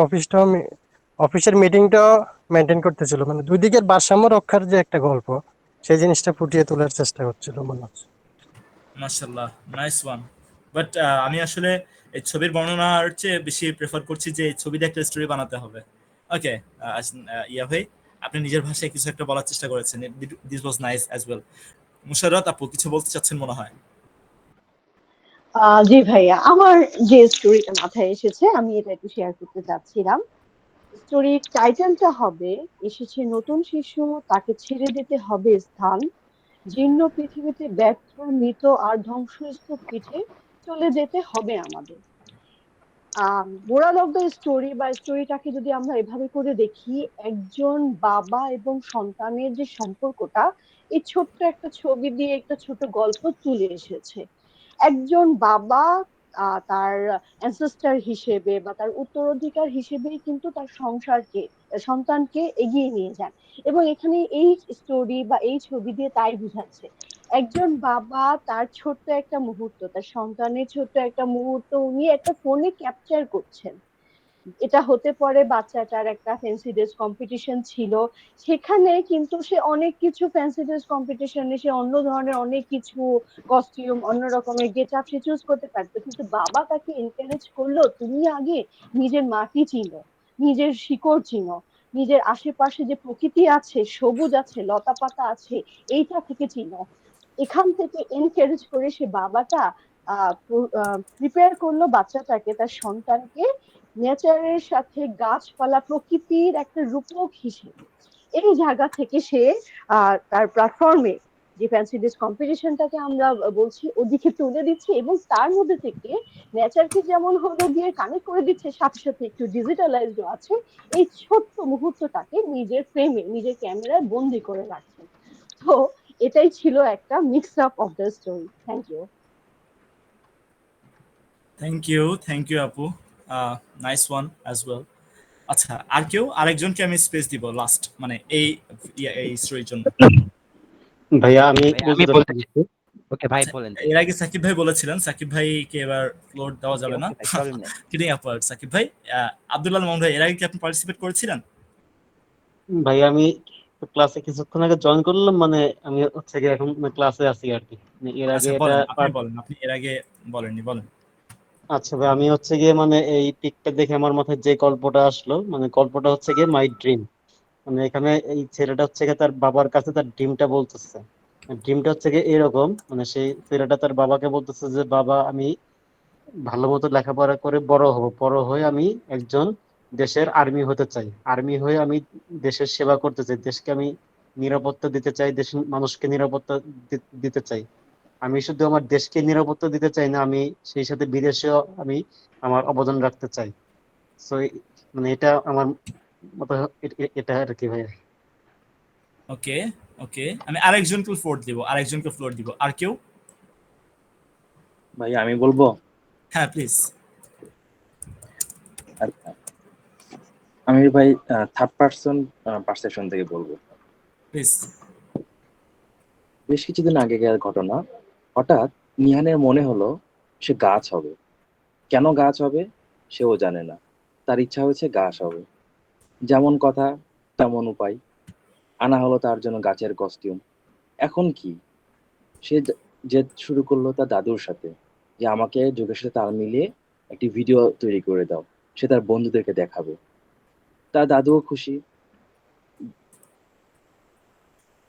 অফিসের মিটিংটাও মেনটেন করতেছিল। মানে দুই দিকের ভারসাম্য রক্ষার যে একটা গল্প, সেই জিনিসটা ফুটিয়ে তোলার চেষ্টা করছিল মনে হচ্ছে। মাশাল্লাহ, নাইস ওয়ান। বাট আমি আসলে এই ছবির বর্ণনার চেয়ে বেশি প্রেফার করছি যে এই ছবি দিয়ে একটা স্টোরি বানাতে হবে। ওকে, ইয়া ভাই, আপনি নিজের ভাষায় কিছু একটা বলার চেষ্টা করেছেন, this was nice as well. Musharrat আপু কিছু বলতে চাচ্ছেন মনে হয়। জি ভাইয়া, আমার যে স্টোরিটা মাথায় এসেছে আমি এটা একটু শেয়ার করতে চাচ্ছিলাম। স্টোরির টাইটেলটা হবে এসেছে নতুন শিশু, তাকে ছেড়ে দিতে হবে স্থান, জীর্ণ পৃথিবীতে ব্যর্থ, মৃত আর ধ্বংসস্তূপ পিঠে চলে যেতে হবে আমাদের। মোরাল অফ দ্য স্টোরি বা স্টোরিটাকে যদি আমরা এভাবে করে দেখি, একজন বাবা এবং সন্তানের যে সম্পর্কটা এই ছোট্ট একটা ছবি দিয়ে একটা ছোট গল্প তুলে এসেছে। একজন বাবা তার অ্যানসেস্টার হিসেবে বা তার উত্তরাধিকার হিসেবেই কিন্তু তার সংসারকে, সন্তানকে এগিয়ে নিয়ে যান। এবং এখানে এই স্টোরি বা এই ছবি দিয়ে তাই বুঝাচ্ছে একজন বাবা তার ছোট্ট একটা মুহূর্ত, তার সন্তানের ছোট্ট একটা মুহূর্ত উনি একটা ফোনে ক্যাপচার করছেন। এটা হতে পারে বাচ্চাটার একটা ফ্যান্সি ড্রেস কম্পিটিশন ছিল, সেখানে কিন্তু সে অনেক কিছু ফ্যান্সি ড্রেস কম্পিটিশনে সে অন্য ধরনের অনেক কিছু কস্টিউম অন্য রকমের গেট আপ সে চুজ করতে পারতো, কিন্তু বাবা তাকে এনকারেজ করলো তুমি আগে নিজের মাটি চিনো, নিজের শিকড় চিনো, নিজের আশেপাশে যে প্রকৃতি আছে, সবুজ আছে, লতা পাতা আছে, এইটা থেকে চিনো। এখান থেকে এনকারেজ করে সে বাবাটা প্রিপেয়ার করলো বাচ্চাটাকে, তার সন্তানকে নেচারের সাথে গাছপালা প্রকৃতির একটা রূপক হিসেবে। এই জায়গা থেকে সে তার প্ল্যাটফর্মে যে ফ্যান্সি ড্রেস কম্পিটিশনটাকে আমরা বলছি ওদিকে তুলে দিচ্ছে, এবং তার মধ্যে থেকে নেচারকে যেমন হলো গিয়ে কানেক্ট করে দিচ্ছে, সাথে সাথে একটু ডিজিটালাইজড আছে। এই ছোট্ট মুহূর্তটাকে নিজের ফ্রেমে নিজের ক্যামেরায় বন্দি করে রাখছে। তো এটাই ছিল একটা mix up of the story. Thank you. Thank you আপু, নাইস ওয়ান অ্যাজ ওয়েল। আচ্ছা, আর কেউ আরেকজনকে আমি স্পেস দিব লাস্ট, মানে এই স্টোরির জন্য। ভাইয়া আমি ভাই, আমি বলতে চাই। ওকে ভাই বলেন। এর আগে সাকিব ভাই বলেছিলেন, সাকিব ভাইকে এবার ফ্লোর দেওয়া যাবে না। ওকে ভাই, প্রবলেম নেই। কিডিং অ্যাপার্ট সাকিব ভাই। আব্দুল্লাহ মামুন ভাই, এর আগে কি আপনি পার্টিসিপেট করেছিলেন? ভাইয়া আমি ক্লাসে কিছুক্ষণ আগে জয়েন করলাম, মানে আমি হচ্ছে গিয়ে এখন ক্লাসে আছি আর কি। মানে এর আগে আচ্ছা এটা বলেন, আপনি এর আগে বলেননি, বলেন। আচ্ছা ভাই, আমি হচ্ছে গিয়ে মানে এই পিকটা দেখে আমার মাথায় যে গল্পটা আসলো, মানে গল্পটা হচ্ছে গিয়ে মাই ড্রিম। মানে এখানে এই ছেলেটা হচ্ছে গিয়ে তার বাবার কাছে তার ড্রিমটা বলতেছে। ড্রিমটা হচ্ছে গিয়ে এরকম, মানে সেই ছেলেটা তার বাবাকে বলতেছে যে বাবা আমি ভালো মতো লেখাপড়া করে বড় হব, বড় হয়ে আমি একজন দেশের আর্মি হতে চাই, আর্মি হয়ে আমি দেশের সেবা করতে চাই, দেশকে আমি নিরাপত্তা দিতে চাই, দেশের মানুষকে নিরাপত্তা দিতে চাই। আমি শুধু আমার দেশকে নিরাপত্তা দিতে চাই না, আমি সেই সাথে বিদেশেও আমি আমার অবদান রাখতে চাই। সো মানে এটা আমার মতো, এটা আর কি ভাই। ওকে, আমি আরেকজনকে ফ্লোর দিব। আর কেউ? ভাই আমি বলবো। হ্যাঁ প্লিজ। আচ্ছা, আমি ভাই থার্ড পার্সন পারসেপশন থেকে বলবো। প্লিজ। বেশ কিছুদিন আগেকার ঘটনা। হঠাৎ নিহানের মনে হলো সে গাছ হবে। কেন গাছ হবে সেও জানে না, তার ইচ্ছা হয়েছে গাছ হবে। যেমন কথা তেমন উপায়, আনা হলো তার জন্য গাছের কস্টিউম। এখন কি, সে জেদ শুরু করলো তার দাদুর সাথে, যে আমাকে যুগের সাথে তাল মিলিয়ে একটি ভিডিও তৈরি করে দাও, সে তার বন্ধুদেরকে দেখাবে। তার দাদুও খুশি।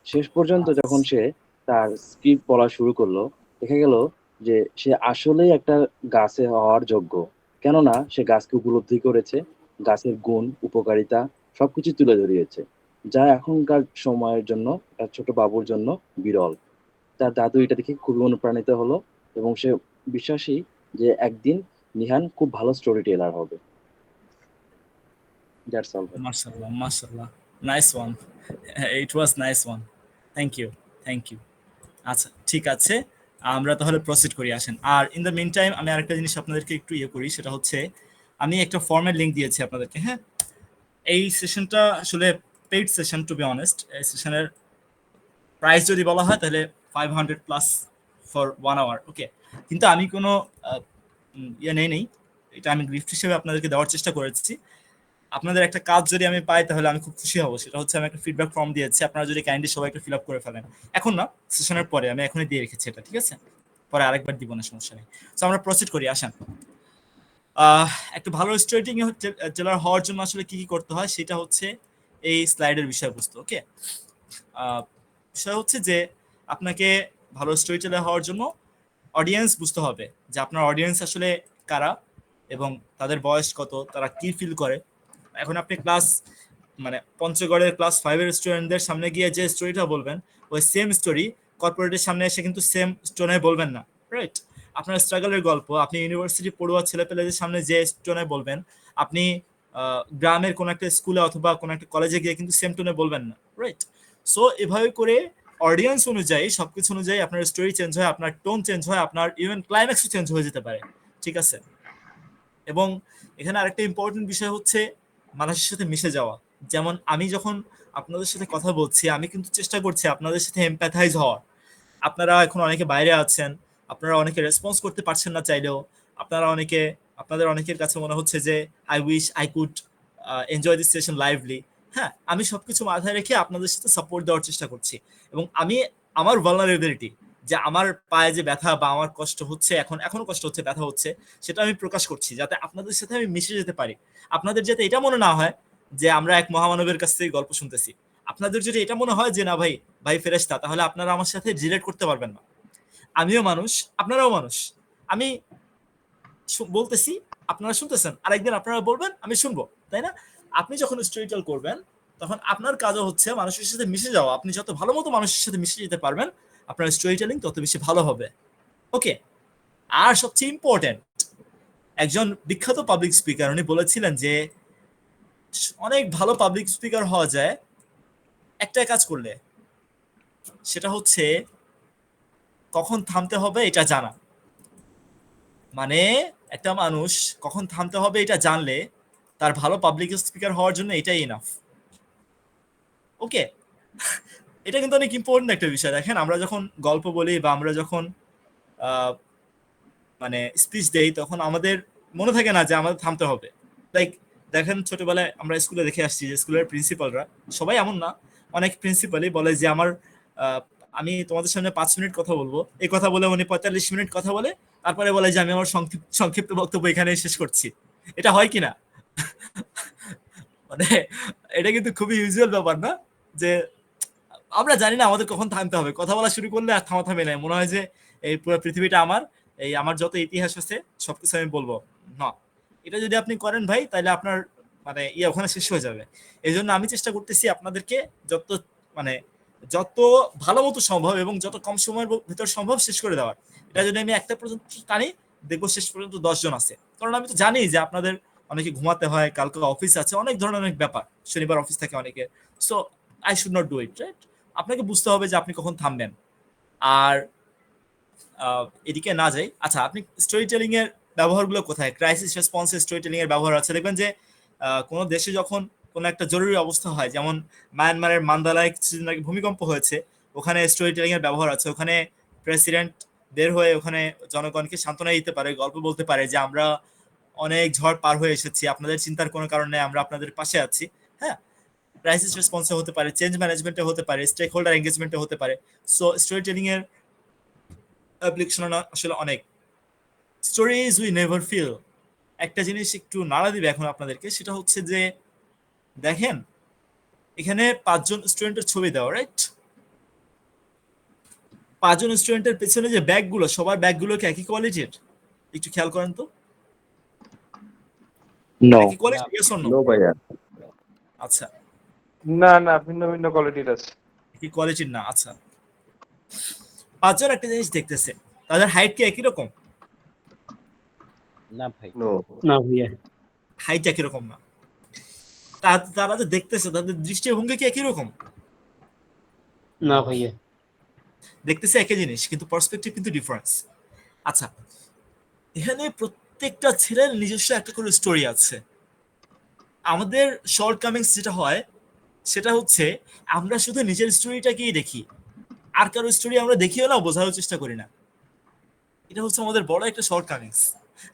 শেষ পর্যন্ত যখন সে তার স্ক্রিপ্ট বলা শুরু করলো, দেখা গেল যে সে আসলেই একটা গাছে হওয়ার যোগ্য। কেননা সে গাছকে উপলব্ধি করেছে, গাছের গুণ উপকারিতা সবকিছু তুলে ধরিয়েছে, যা এখনকার সময়ের জন্য তার ছোট বাবুর জন্য বিরল। তার দাদু এটা দেখে খুবই অনুপ্রাণিত হলো, এবং সে বিশ্বাসী যে একদিন নিহান খুব ভালো স্টোরি টেলার হবে। That's all. মাশাআল্লাহ, nice one, it was nice one. Thank you. আচ্ছা ঠিক আছে, আমরা তাহলে প্রসিড করি, আসেন। আর ইন দ্য মিন টাইম আমি আরেকটা জিনিস আপনাদেরকে একটু করি, সেটা হচ্ছে আমি একটা ফর্মের লিঙ্ক দিয়েছি আপনাদেরকে। হ্যাঁ, এই সেশনটা আসলে paid session, to be honest. এই সেশনের প্রাইস যদি বলা হয় তাহলে 500+ ফর 1 আওয়ার, ওকে। কিন্তু আমি কোনো নেই, এটা আমি গিফট হিসেবে আপনাদেরকে দেওয়ার চেষ্টা করেছি। আপনাদের একটা কাজ যদি আমি পাই তাহলে আমি খুব খুশি হব। সেটা হচ্ছে আমি একটা ফিডব্যাক ফর্ম দিয়েছি, আপনারা যদি কাইন্ডলি সবাই একটু ফিল আপ করে ফেলেন। এখন না, সেশনের পরে, আমি এখনই দিয়ে রেখেছি এটা, ঠিক আছে? পরে আরেকবার দিব না, সমস্যা নেই। তো আমরা প্রসিড করি, আসেন। একটা ভালো স্টোরি টেলার হওয়ার জন্য আসলে কি করতে হয় সেটা হচ্ছে এই স্লাইডের বিষয়বস্তু, ওকে। বিষয় হচ্ছে যে আপনাকে ভালো স্টোরি টেলার হওয়ার জন্য অডিয়েন্স বুঝতে হবে, যে আপনার অডিয়েন্স আসলে কারা এবং তাদের বয়স কত, তারা কি ফিল করে। এখন আপনি পঞ্চগড়ের ক্লাস 5-এর স্টুডেন্টদের সামনে গিয়ে যে স্টোরিটা বলবেন, ওই সেম স্টোরি কর্পোরেটের সামনে এসে কিন্তু সেম স্টোনে বলবেন না, রাইট? আপনার স্ট্রাগলের গল্প আপনি ইউনিভার্সিটি পড়ুয়া ছেলেপেলেদের সামনে যে স্টোনে বলবেন, আপনি গ্রামের কোনো একটা স্কুলে অথবা কোনো একটা কলেজে গিয়ে কিন্তু সেম টোনে বলবেন না, রাইট? সো এভাবে করে অডিয়েন্স অনুযায়ী, সবকিছু অনুযায়ী আপনার স্টোরি চেঞ্জ হয়, আপনার টোন চেঞ্জ হয়, আপনার ইভেন ক্লাইম্যাক্সও চেঞ্জ হয়ে যেতে পারে, ঠিক আছে? এবং এখানে আরেকটা ইম্পর্টেন্ট বিষয় হচ্ছে মানুষের সাথে মিশে যাওয়া। যেমন আমি যখন আপনাদের সাথে কথা বলছি, আমি কিন্তু চেষ্টা করছি আপনাদের সাথে এমপ্যাথাইজ হওয়ার। আপনারা এখন অনেকে বাইরে আছেন, আপনারা অনেকে রেসপন্স করতে পারছেন না চাইলেও, আপনাদের অনেকের কাছে মনে হচ্ছে যে I wish I could enjoy this session lively. হ্যাঁ, আমি সবকিছু মাথায় রেখে আপনাদের সাথে সাপোর্ট দেওয়ার চেষ্টা করছি, এবং আমি আমার ভালনারেবিলিটি, যে আমার পায়ে যে ব্যথা বা আমার কষ্ট হচ্ছে, এখনো কষ্ট হচ্ছে, ব্যথা হচ্ছে, সেটা আমি প্রকাশ করছি যাতে আপনাদের সাথে আমি মিশে যেতে পারি। আপনাদের যাতে এটা মনে না হয় যে আমরা এক মহামানবের কাছ থেকে গল্প শুনতেছি। আপনাদের যদি এটা মনে হয় যে না ভাই ভাই ফেরেশতা, তাহলে আপনারা আমার সাথে রিলেট করতে পারবেন না। আমিও মানুষ, আপনারাও মানুষ। আমি বলতেছি, আপনারা শুনতেছেন, আরেকদিন আপনারা বলবেন, আমি শুনবো, তাই না? আপনি যখন স্টোরি টেল করবেন, তখন আপনার কাজও হচ্ছে মানুষের সাথে মিশে যাওয়া। আপনি যত ভালো মতো মানুষের সাথে মিশে যেতে পারবেন, আপনার স্টোরি টেলিং তত বেশি ভালো হবে। ওকে, আর সবচেয়ে ইম্পর্টেন্ট, একজন বিখ্যাত পাবলিক স্পিকার উনি বলেছিলেন যে অনেক ভালো পাবলিক স্পিকার হওয়া যায় একটা কাজ করলে, সেটা হচ্ছে কখন থামতে হবে এটা জানা। মানে একটা মানুষ কখন থামতে হবে এটা জানলে তার ভালো পাবলিক স্পিকার হওয়ার জন্য এটাই ইনাফ। ওকে, এটা কিন্তু অনেক ইম্পর্টেন্ট একটা বিষয়। দেখেন, আমরা যখন গল্প বলি বা আমরা যখন মানে স্পিচ দেই, তখন আমাদের মনে থাকে না যে আমাদের থামতে হবে। লাইক দেখেন, ছোটবেলায় আমরা স্কুলে দেখে আসছি যে স্কুলের প্রিন্সিপালরা, সবাই এমন না, অনেক প্রিন্সিপালই বলে যে আমি তোমাদের সামনে 5 মিনিট কথা বলবো, এই কথা বলে উনি 45 মিনিট কথা বলে, তারপরে বলে যে আমি আমার সংক্ষিপ্ত বক্তব্য এখানে শেষ করছি। এটা হয় কিনা? মানে এটা কিন্তু খুবই ইউজুয়াল ব্যাপার না, যে আমরা জানি না আমাদের কখন থামতে হবে। কথা বলা শুরু করলে আর থামা থামে নাই, মনে হয় যে এই পুরো পৃথিবীটা আমার, এই আমার যত ইতিহাস আছে সবকিছু আমি বলবো না। এটা যদি আপনি করেন ভাই, তাহলে আপনার মানে ওখানে শেষ হয়ে যাবে। এই জন্য আমি চেষ্টা করতেছি আপনাদেরকে মানে যত ভালো মতো সম্ভব এবং যত কম সময়ের ভিতর সম্ভব শেষ করে দেওয়ার। এটা যদি আমি একটা পর্যন্ত টানি, দেখবো শেষ পর্যন্ত 10 জন আছে। কারণ আমি তো জানি যে আপনাদের অনেকে ঘুমাতে হয়, কালকে অফিস আছে, অনেক ধরনের অনেক ব্যাপার, শনিবার অফিস থাকে অনেকে। So I should not do it, right? আপনাকে বুঝতে হবে যে আপনি কখন থামবেন। আর এদিকে না যাই, আচ্ছা, আপনি স্টোরি টেলিং এর ব্যবহারগুলো কোথায়? ক্রাইসিস রেসপন্সে স্টোরি টেলিং এর ব্যবহার আছে। দেখবেন যে কোনো দেশে যখন কোনো একটা জরুরি অবস্থা হয়, যেমন মায়ানমারের মান্দালায় কিছুদিন আগে ভূমিকম্প হয়েছে, ওখানে স্টোরি টেলিং এর ব্যবহার আছে। ওখানে প্রেসিডেন্ট বের হয়ে ওখানে জনগণকে সান্ত্বনা দিতে পারে, গল্প বলতে পারে যে আমরা অনেক ঝড় পার হয়ে এসেছি, আপনাদের চিন্তার কোনো কারণ নেই, আমরা আপনাদের পাশে আছি। হ্যাঁ, ক্রাইসিস রেসপন্সে হতে পারে, চেঞ্জ ম্যানেজমেন্টে হতে পারে, স্টেক হোল্ডার এঙ্গেজমেন্টে হতে পারে। সো স্টোরি টেলিং এর অ্যাপ্লিকেশন আসলে অনেক। স্টোরিজ উই নেভার ফিল, একটা জিনিস একটু নাড়া দিবে এখন আপনাদেরকে, সেটা হচ্ছে যে দেখেন এখানে 5 জন স্টুডেন্টের ছবি দেওয়া, রাইট? 5 জন স্টুডেন্টের পেছনে যে ব্যাগগুলো, সবার ব্যাগগুলো কি একই কোয়ালিটির? একটু খেয়াল করেন তো, নো, একই quality? Yes or no? No ভাইয়া। আচ্ছা, না না, ভিন্ন ভিন্ন কোয়ালিটির আছে। একই কোয়ালিটির না। আচ্ছা, 5 জন একটা জিনিস দেখতেছে, তাদের হাইট কি একই রকম? না ভাই, নো, না ভাইয়া, হাইট একই রকম না। তারা যে দেখতেছে, তাদের দৃষ্টিভঙ্গি কি একই রকম? না ভাইয়া, দেখতেছে একই জিনিস, কিন্তু পার্সপেক্টিভ কিন্তু ডিফারেন্স। আচ্ছা, এখানে প্রত্যেকটা ছেলের নিজস্ব একটা করে স্টোরি আছে। আমাদের শর্ট কামিংস যেটা হয়, সেটা হচ্ছে আমরা শুধু নিজের স্টোরিটাকেই দেখি, আর কারো স্টোরি আমরা দেখিও না, বোঝার চেষ্টা করি না। এটা হচ্ছে আমাদের বড় একটা শর্ট কামিংস।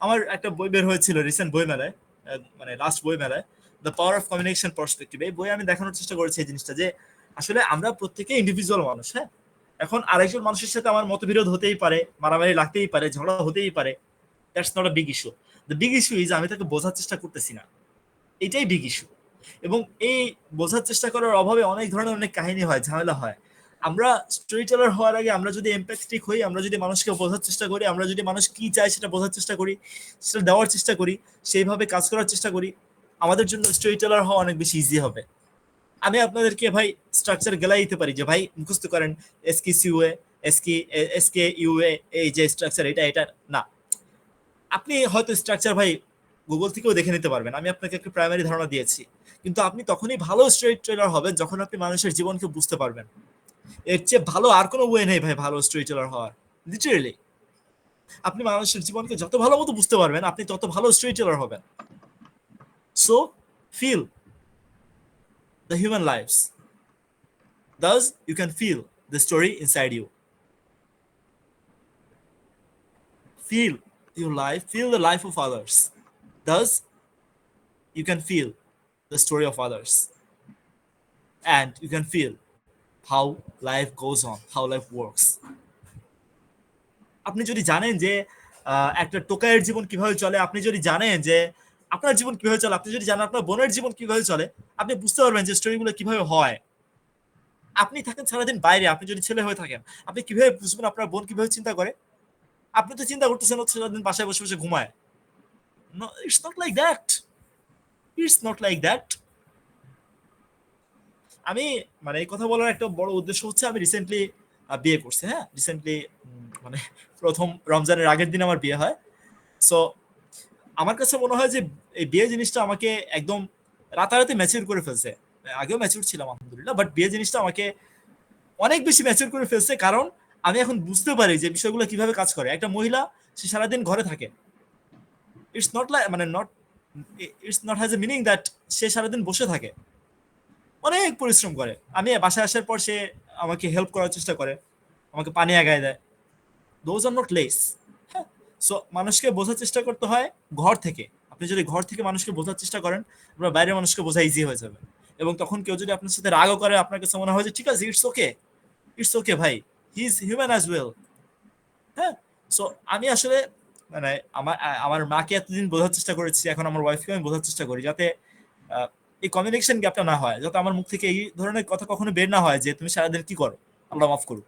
আমার একটা বই বের হয়েছিল রিসেন্ট বই মেলায়, মানে লাস্ট বই মেলায়, the power of communication perspective. এই বই আমি দেখানোর চেষ্টা করেছি এই জিনিসটা, যে আসলে আমরা প্রত্যেকে ইন্ডিভিজুয়াল মানুষ। হ্যাঁ, এখন আরেকজন মানুষের সাথে আমার মতবিরোধ হতেই পারে, মারামারি লাগতেই পারে, ঝগড়া হতেই পারে। That's not a big issue. The big issue is আমি তাকে বোঝার চেষ্টা করতেছি না, এটাই বিগ ইস্যু। এবং এই বোঝার চেষ্টা করার অভাবে অনেক ধরনের অনেক কাহিনী হয়, ঝামেলা হয়। আমরা স্টোরি টেলার হওয়ার আগে আমরা যদি এমপ্যাথেটিক হই, আমরা যদি মানুষকে বোঝার চেষ্টা করি, আমরা যদি মানুষ কি চায় সেটা বোঝার চেষ্টা করি, সেটা দেওয়ার চেষ্টা করি, সেইভাবে কাজ করার চেষ্টা করি, আমাদের জন্য স্টোরি টেলার হওয়া অনেক বেশি ইজি হবে। আমি আপনাদেরকে ভাই স্ট্রাকচার গেলাই দিতে পারি যে ভাই মুখস্থ করেন এসকি সিউএ, এসকে ইউএ, এই যে স্ট্রাকচার, এটা এটা না। আপনি হয়তো স্ট্রাকচার ভাই গুগল থেকেও দেখে নিতে পারবেন, আমি আপনাকে একটা প্রাইমারি ধারণা দিয়েছি। কিন্তু আপনি তখনই ভালো স্টোরি টেলার হবেন যখন আপনি মানুষের জীবনকে বুঝতে পারবেন। এর চেয়ে ভালো আর কোনো ওয়ে নেই ভাই ভালো স্টোরি টেলার হওয়ার, লিটারেলি। আপনি মানুষের জীবনকে যত ভালো মতো বুঝতে পারবেন, আপনি তত ভালো স্টোরি টেলার হবেন। So feel the human lives, thus you can feel the story inside you. feel your life, feel the life of others. Thus, you can feel the story of others, and you can feel how life goes on, how life works. আপনি যদি জানেন যে একটা টোকাইয়ের জীবন কিভাবে চলে, আপনি যদি জানেন যে আপনার জীবন কিভাবে চলে, আপনি যদি জানেন আপনার বোনের জীবন কিভাবে চলে, আপনি বুঝতে পারবেন যে স্টোরিগুলো কিভাবে হয়। আপনি থাকেন সারাদিন বাইরে, আপনি যদি ছেলে হয়ে থাকেন, আপনি কিভাবে বুঝবেন আপনার বোন কিভাবে চিন্তা করে? আপনি তো চিন্তা করতেছেন হচ্ছে সারাদিন বাসায় বসে বসে ঘুমায়। No, it's not like that. It's not like that. আমি মানে এই কথা বলার একটা বড় উদ্দেশ্য হচ্ছে আমি রিসেন্টলি বিয়ে করছি। হ্যাঁ, রিসেন্টলি মানে প্রথম রমজানের আগের দিন আমার বিয়ে হয়। সো আমার কাছে মনে হয় যে এই বিয়ে জিনিসটা আমাকে একদম রাতারাতি ম্যাচিউর করে ফেলছে। আগেও ম্যাচিউর ছিলাম আলহামদুলিল্লাহ, বাট বিয়ে জিনিসটা আমাকে অনেক বেশি ম্যাচিউর করে ফেলছে, কারণ আমি এখন বুঝতে পারি যে বিষয়গুলো কিভাবে কাজ করে। একটা মহিলা সে সারাদিন ঘরে থাকে, ইটস নট লাইক মানে not it's not has a meaning that সে সারাদিন বসে থাকে, অনেক পরিশ্রম করে। আমি বাসায় আসার পর সে আমাকে হেল্প করার চেষ্টা করে, আমাকে পানি আগায় দেয়। Those are not less. হ্যাঁ, সো মানুষকে বোঝার চেষ্টা করতে হয় ঘর থেকে। আপনি যদি ঘর থেকে মানুষকে বোঝার চেষ্টা করেন, আপনার বাইরের মানুষকে বোঝা ইজি হয়ে যাবে। এবং তখন কেউ যদি আপনার সাথে রাগও করে, আপনার কাছে মনে হয় যে ঠিক আছে, ইটস ওকে ভাই, he is human as well. হ্যাঁ, সো আমি আসলে মানে আমার মাকে এতদিন বোঝার চেষ্টা করেছি, এখন আমার ওয়াইফকে আমি বোঝার চেষ্টা করি, যাতে এই কমিউনিকেশন গ্যাপটা না হয়, যাতে আমার মুখ থেকে এই ধরনের কথা কখনো বের না হয় যে তুমি সারাদিন কি করো, আল্লাহ মাফ করো।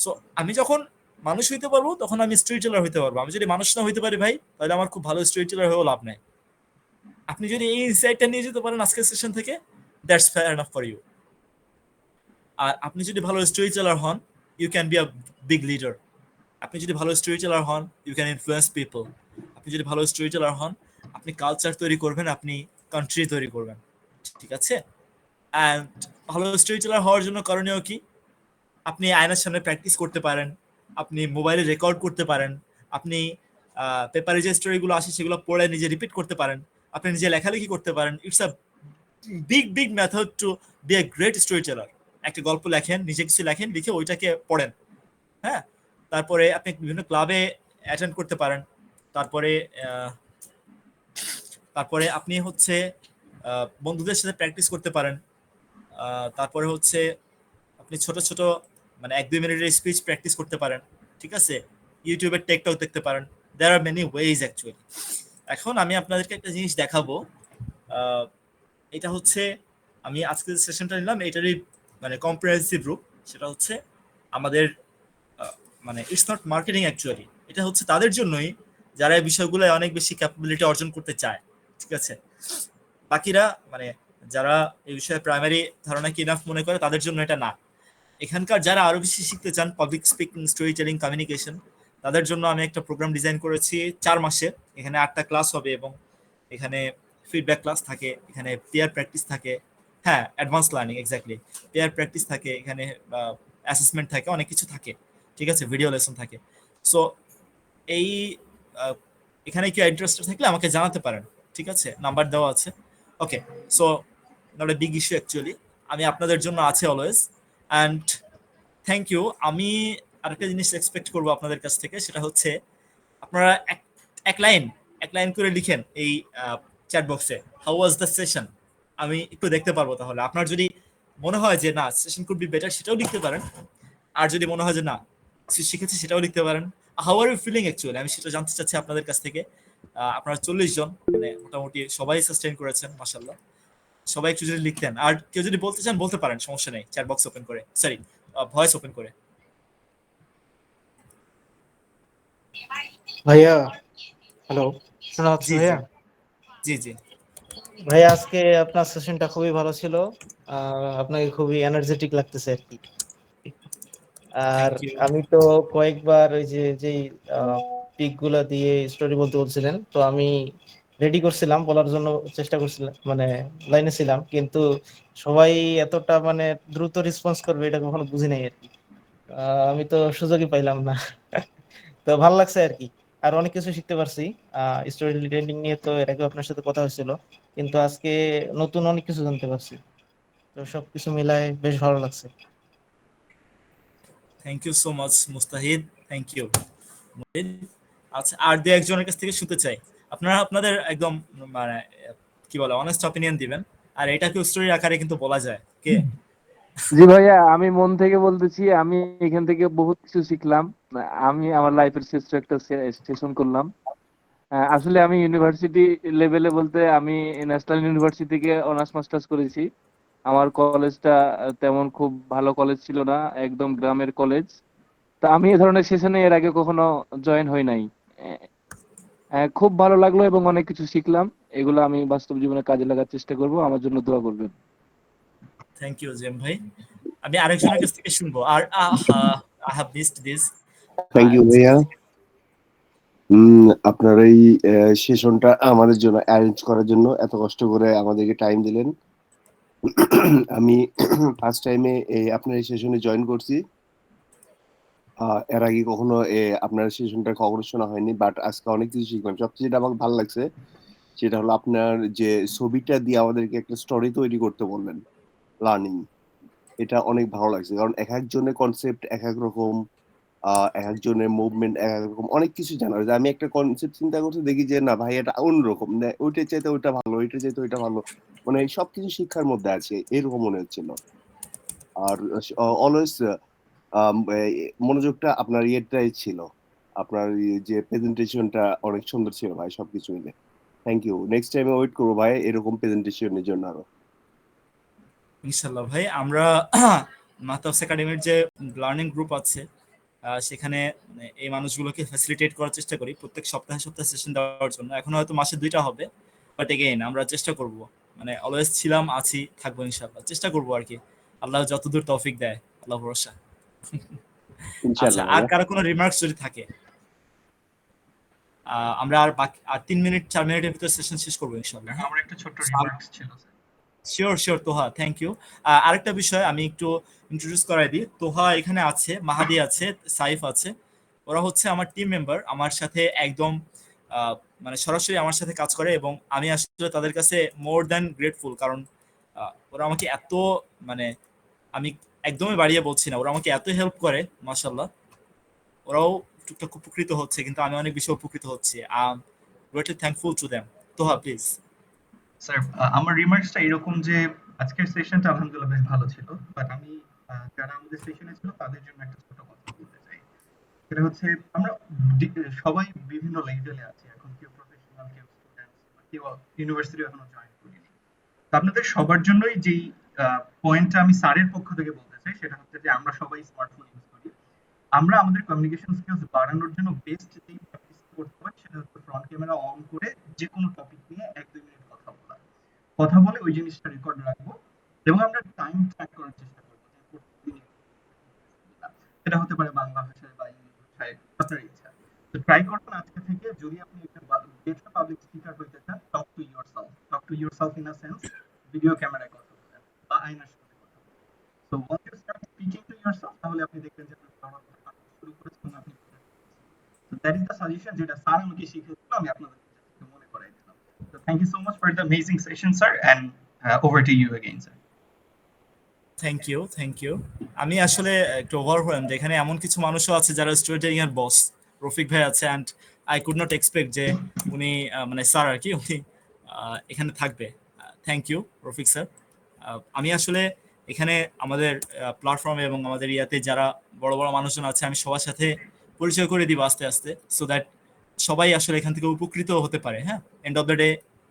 সো আমি যখন মানুষ হইতে পারবো তখন আমি স্টোরি টেলার হইতে পারবো। আমি যদি মানুষ না হইতে পারি ভাই, তাহলে আমার খুব ভালো স্টোরি টেলার হয়েও লাভ নেই। আপনি যদি এই ইনসাইটটা নিয়ে যেতে পারেন আজকের সেশন থেকে, that's fair enough for you. আর আপনি যদি ভালো স্টোরি টেলার হন, you can be a big leader. আপনি যদি ভালো স্টোরি টেলার হন, ইউ ক্যান ইনফ্লুয়েন্স পিপল। আপনি যদি ভালো স্টোরি টেলার হন, আপনি কালচার তৈরি করবেন, আপনি কান্ট্রি তৈরি করবেন। ঠিক আছে? অ্যান্ড ভালো স্টোরি টেলার হওয়ার জন্য করণীয় কি? আপনি আয়নার সামনে প্র্যাকটিস করতে পারেন, আপনি মোবাইলে রেকর্ড করতে পারেন, আপনি পেপারে যে স্টোরিগুলো আসে সেগুলো পড়ে নিজে রিপিট করতে পারেন, আপনি নিজে লেখালেখি করতে পারেন। It's a big method to be a great storyteller. একটা গল্প লেখেন, নিজে কিছু লেখেন, লিখে ওইটাকে পড়েন। হ্যাঁ, তারপরে আপনি বিভিন্ন ক্লাবে অ্যাটেন্ড করতে পারেন। তারপরে তারপরে আপনি হচ্ছে বন্ধুদের সাথে প্র্যাকটিস করতে পারেন। তারপরে হচ্ছে আপনি ছোট ছোট মানে 1-2 মিনিটের স্পিচ প্র্যাকটিস করতে পারেন। ঠিক আছে? ইউটিউবের টেকটক দেখতে পারেন। দেয়ার আর মেনি ওয়েজ অ্যাকচুয়ালি। এখন আমি আপনাদেরকে একটা জিনিস দেখাবো। এটা হচ্ছে আমি আজকে যে সেশনটা নিলাম এটারই মানে কম্প্রিহেন্সিভ রূপ। সেটা হচ্ছে আমাদের মানে ইটস নট মার্কেটিং অ্যাকচুয়ালি, এটা হচ্ছে তাদের জন্যই যারা এই বিষয়গুলো অনেক বেশি ক্যাপাবিলিটি অর্জন করতে চায়। ঠিক আছে? বাকিরা মানে যারা এই বিষয়ে প্রাইমারি ধারণা কি ইনাফ মনে করে তাদের জন্য এটা না। এখানকার যারা আরো বেশি শিখতে চান public speaking, story telling, communication, তাদের জন্য আমি একটা প্রোগ্রাম ডিজাইন করেছি 4 মাসের। এখানে 8টা ক্লাস হবে এবং এখানে ফিডব্যাক ক্লাস থাকে, এখানে পেয়ার প্র্যাকটিস থাকে। হ্যাঁ, advance learning exactly. Pair practice থাকে, এখানে অ্যাসেসমেন্ট থাকে, অনেক কিছু থাকে। ঠিক আছে? ভিডিও লেসন থাকে। সো এই এখানে কি ইন্টারেস্টেড থাকলে আমাকে জানাতে পারেন। ঠিক আছে? নাম্বার দেওয়া আছে। Okay, so not a big issue actually. আমি আপনাদের জন্য আছি অলওয়েজ। And thank you. আমি আরেকটা জিনিস এক্সপেক্ট করবো আপনাদের কাছ থেকে, সেটা হচ্ছে আপনারা এক লাইন করে লিখেন এই চ্যাট বক্সে, হাউ ওয়াজ দ্য সেশন। আমি একটু দেখতে পারবো। তাহলে আপনার যদি মনে হয় যে না সেশন কুড বি বেটার, সেটাও লিখতে পারেন। আর যদি মনে হয় যে না শিখেছি, সেটাও লিখতে পারেন। How are you feeling actually, আমি সেটা জানতে চাচ্ছি আপনাদের কাছ থেকে। আপনারা 40 জন, মানে মোটামুটি সবাই সাস্টেইন করেছেন মাশাআল্লাহ। সবাই একটু যদি লিখতেন, আর কেউ যদি বলতে চান বলতে পারেন, সমস্যা নেই, চ্যাট বক্স ওপেন করে, সরি ভয়েস ওপেন করে। ভাইয়া, হ্যালো, শোনা যাচ্ছে জি জি ভাইয়া? জি জি ভাইয়া আজকে আপনার সেশনটা খুবই ভালো ছিল। আপনাকে খুবই এনার্জেটিক লাগতেছে আর কি। আর থ্যাংক ইউ। আমি তো কয়েকবার ওই যেই পিক গুলা দিয়ে স্টোরি বলতে বলছিলেন, তো আমি রেডি করছিলাম, বলার জন্য চেষ্টা করছিলাম, মানে লাইনে ছিলাম, কিন্তু সবাই এতটা মানে দ্রুত রেসপন্স করবে এটা কখনো বুঝি নাই আর কি। আমি তো সুযোগই পাইলাম না। তো ভালো লাগছে আর কি। আর অনেক কিছু শিখতে পারছি। স্টোরি টেলিং নিয়ে তো এর আগে আপনার সাথে কথা হয়েছিল, কিন্তু আজকে নতুন অনেক কিছু জানতে পারছি। তো সবকিছু মিলায় বেশ ভালো লাগছে। Thank you so much Mustahid, thank you. আচ্ছা, আর দু একজনের কাছ থেকে শুনতে চাই, আপনারা আপনাদের একদম মানে কি বলে অনেস্ট অপিনিয়ন দিবেন, আর এটা কেউ স্টোরির আকারে কিন্তু বলা যায়। কে? জি ভাইয়া, আমি মন থেকে বলতেছি, আমি এখান থেকে বহুত কিছু শিখলাম। আমি আমার লাইফের শ্রেষ্ঠ একটা সেশন করলাম। আসলে আমি ইউনিভার্সিটি লেভেলে বলতে আমি ন্যাশনাল ইউনিভার্সিটি থেকে অনার্স মাস্টার্স করেছি। আমার কলেজটা তেমন খুব ভালো কলেজ ছিল না, একদম গ্রামের কলেজ। তা আমি এই ধরনের সেশনে এর আগে কখনো জয়েন হই নাই। খুব ভালো লাগলো এবং অনেক কিছু শিখলাম। এগুলো আমি বাস্তব জীবনে কাজে লাগার চেষ্টা করব। আমার জন্য দোয়া করবেন। থ্যাংক ইউ জেম ভাই। আমি আরেকজনের কাছ থেকে শুনবো। আর I have missed this. Thank you ভাইয়া। আপনার এই সেশনটা আমাদের জন্য অ্যারেঞ্জ করার জন্য এত কষ্ট করে আমাদেরকে টাইম দিলেন। আমি ফার্স্ট টাইমে আপনার এই সেশনে জয়েন করছি। এর আগে কখনো আপনার সেশনটা কখনো শোনা হয়নি, বাট আজকে অনেক কিছু শিখলাম। সবচেয়ে যেটা আমার ভালো লাগছে সেটা হলো আপনার যে ছবিটা দিয়ে আমাদেরকে একটা স্টোরি তৈরি করতে বললেন, লার্নিং। এটা অনেক ভালো লাগছে, কারণ এক একজনের কনসেপ্ট এক এক রকম, এক একজনের মুভমেন্ট এক এক রকম, অনেক কিছু জানা যায়। আমি একটা কনসেপ্ট চিন্তা করতে দেখি যে না ভাই এটা অন্যরকম, ওইটার চাইতে ওইটা ভালো, ওইটার চাইতে ওইটা ভালো, মানে সবকিছু শিক্ষার মধ্যে আছে এরকম মনে হচ্ছিল। আর অলওয়েজ মনোযোগটা আপনার ইয়েটাই ছিল, আপনার যে প্রেজেন্টেশনটা অনেক সুন্দর ছিল ভাই, সবকিছু মিলে। Thank you. নেক্সট টাইমে ওয়েট করবো ভাই এরকম প্রেজেন্টেশনের জন্য আরো। ইনশাল্লাহ ভাই, আমরা মাহতাবস একাডেমির যে লার্নিং গ্রুপ আছে সেখানে এই মানুষগুলোকে ফ্যাসিলিটেট করার চেষ্টা করি প্রত্যেক সপ্তাহে সপ্তাহে সেশন দেওয়ার জন্য। এখন হয়তো মাসে 2টা হবে, বাট এগেইন আমরা চেষ্টা করব, মানে অলওয়েজ ছিলাম, আছি, থাকবো ইনশাল্লাহ, চেষ্টা করবো আর কি। আল্লাহ যতদূর তৌফিক দেয়, আল্লাহ ভরসা। আচ্ছা, ইনশাআল্লাহ আর ভাইয়া। কারো কোনো রিমার্কস যদি থাকে? আমরা আর বাকি আর 3 মিনিট 4 মিনিটের ভিতরে সেশন শেষ করবো ইনশাল্লাহ। আমার একটা ছোট্ট রিমার্কস ছিল sir. Sure sure Toha, thank you. আরেকটা বিষয় আমি একটু ইন্ট্রোডিউস করাই দিই। তোহা এখানে আছে, মাহাদি আছে, সাইফ আছে। ওরা হচ্ছে আমার টিম মেম্বার, আমার সাথে একদম মানে সরাসরি আমার সাথে কাজ করে, এবং আমি আসলে তাদের কাছে মোর দ্যান গ্রেটফুল, কারণ ওরা আমাকে এত, মানে আমি একদমই বাড়িয়ে বলছি না, ওরা আমাকে এত হেল্প করে মাশাআল্লাহ। ওরাও টুকটাক উপকৃত হচ্ছে, কিন্তু আমি অনেক বেশি উপকৃত হচ্ছি। Greatly thankful to them. Toha please. Sir, আমার রিমার্কসটা এরকম যে আজকের সেশনটা আলহামদুলিল্লাহ বেশ ভালো ছিল, বাট আমি যারা আমাদের সেশনে ছিল তাদের জন্য একটা ছোট কথা বলতে চাই। সেটা হচ্ছে আমরা সবাই বিভিন্ন লেভেলে আছি এখন, কেউ প্রফেশনাল, কেউ স্টুডেন্ট, কেউ ইউনিভার্সিটি এখনো জয়েন করিনি। তো আপনাদের সবার জন্যই যেই পয়েন্টটা আমি স্যারের পক্ষ থেকে বলতে চাই সেটা হচ্ছে যে আমরা সবাই স্মার্টফোন ইউজ করি। আমরা আমাদের কমিউনিকেশন স্কিলস বাড়ানোর জন্য বেস্ট যে প্র্যাকটিস করতে পারি সেটা হচ্ছে ফ্রন্ট ক্যামেরা অন করে যে কোনো টপিক নিয়ে 1-2 মিনিট কথা বলে ওই জিনিসটা রেকর্ড রাখবো, এবং আমরা টাইম ট্র্যাক করার চেষ্টা করবো যে প্রতিদিন সেটা হতে পারে বাংলা ভাষায় বা ইংলিশ ভাষায়, আপনার ইচ্ছা। তো ট্রাই করবেন আজকে থেকে, যদি আপনি একটা বেটার পাবলিক স্পিকার হইতে চান, talk to yourself in a sense, video ক্যামেরায় কথা বলেন বা আয়নার সামনে কথা বলেন। So once you start speaking to yourself, তাহলে আপনি দেখবেন যে আপনার কথা শুরু করেছেন, আপনি so that is the suggestion যেটা স্যার আমাকে শিখিয়েছিল, আমি আপনাদের মনে করাই দিলাম। So thank you so much for the amazing session, sir, and over to you again, sir. Thank you, thank you. আমি আসলে একটু ওভারওয়েলমড, এখানে এমন কিছু মানুষও আছে যারা স্টুডেন্ট এর বস, রফিক ভাই আছে, and I could not expect যে উনি মানে স্যার আর কি উনি এখানে থাকবে। Thank you Rafiq sir. আমি আসলে এখানে আমাদের প্ল্যাটফর্মে এবং আমাদের ইয়াতে যারা বড় বড় মানুষজন আছে, আমি সবার সাথে পরিচয় করে দিব আস্তে আস্তে, সো দ্যাট সবাই আসলে এখান থেকে উপকৃত হতে পারে। হ্যাঁ, end of the day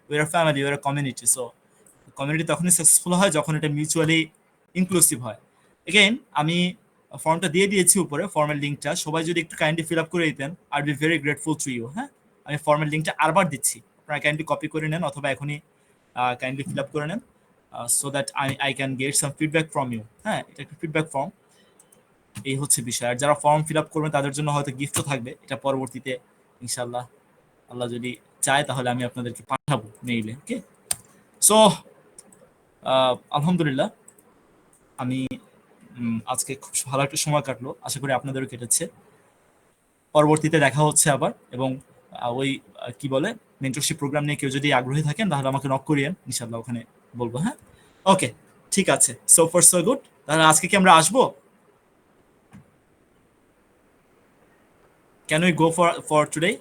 we are family, we are community. So community তখনই সাকসেসফুল হয় যখন এটা মিউচুয়ালি ইনক্লুসিভ হয়। এগেইন আমি ফর্মটা দিয়ে দিয়েছি উপরে, ফর্মের লিঙ্কটা সবাই যদি একটু কাইন্ডলি ফিল আপ করে দিতেন, I be very grateful to you. হ্যাঁ, আমি ফর্মের লিঙ্কটা আরবার দিচ্ছি, আপনারা কাইন্ডলি কপি করে নেন অথবা এখনই কাইন্ডলি ফিল আপ করে নেন, so that I can get some feedback from you. হ্যাঁ, এটা একটা ফিডব্যাক ফর্ম, এই হচ্ছে বিষয়। আর যারা ফর্ম ফিল আপ করবেন তাদের জন্য হয়তো গিফটও থাকবে, এটা পরবর্তীতে ইনশাল্লাহ আল্লাহ যদি চায় তাহলে আমি আপনাদেরকে পাঠাবো মেইলে। ওকে, সো আলহামদুলিল্লাহ আমি আজকে খুব ভালো একটা সময় কাটলো, আশা করি আপনাদেরও কেটেছে। পরবর্তীতে দেখা হচ্ছে আবার, এবং ওই কি বলে মেন্টরশিপ প্রোগ্রাম নিয়ে কেউ যদি আগ্রহী থাকেন তাহলে আমাকে নক করিয়েন, ইনশাল্লাহ ওখানে বলবো। হ্যাঁ, ওকে, ঠিক আছে। So far so good. তাহলে আজকে কি আমরা আসবো? Can we go for today?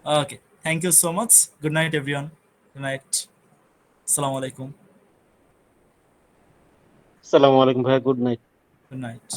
Okay, thank you so much. Good night, everyone. Good night. Assalamu alaikum. আসসালামু আলাইকুম ভাইয়া, গুড নাইট। Good night.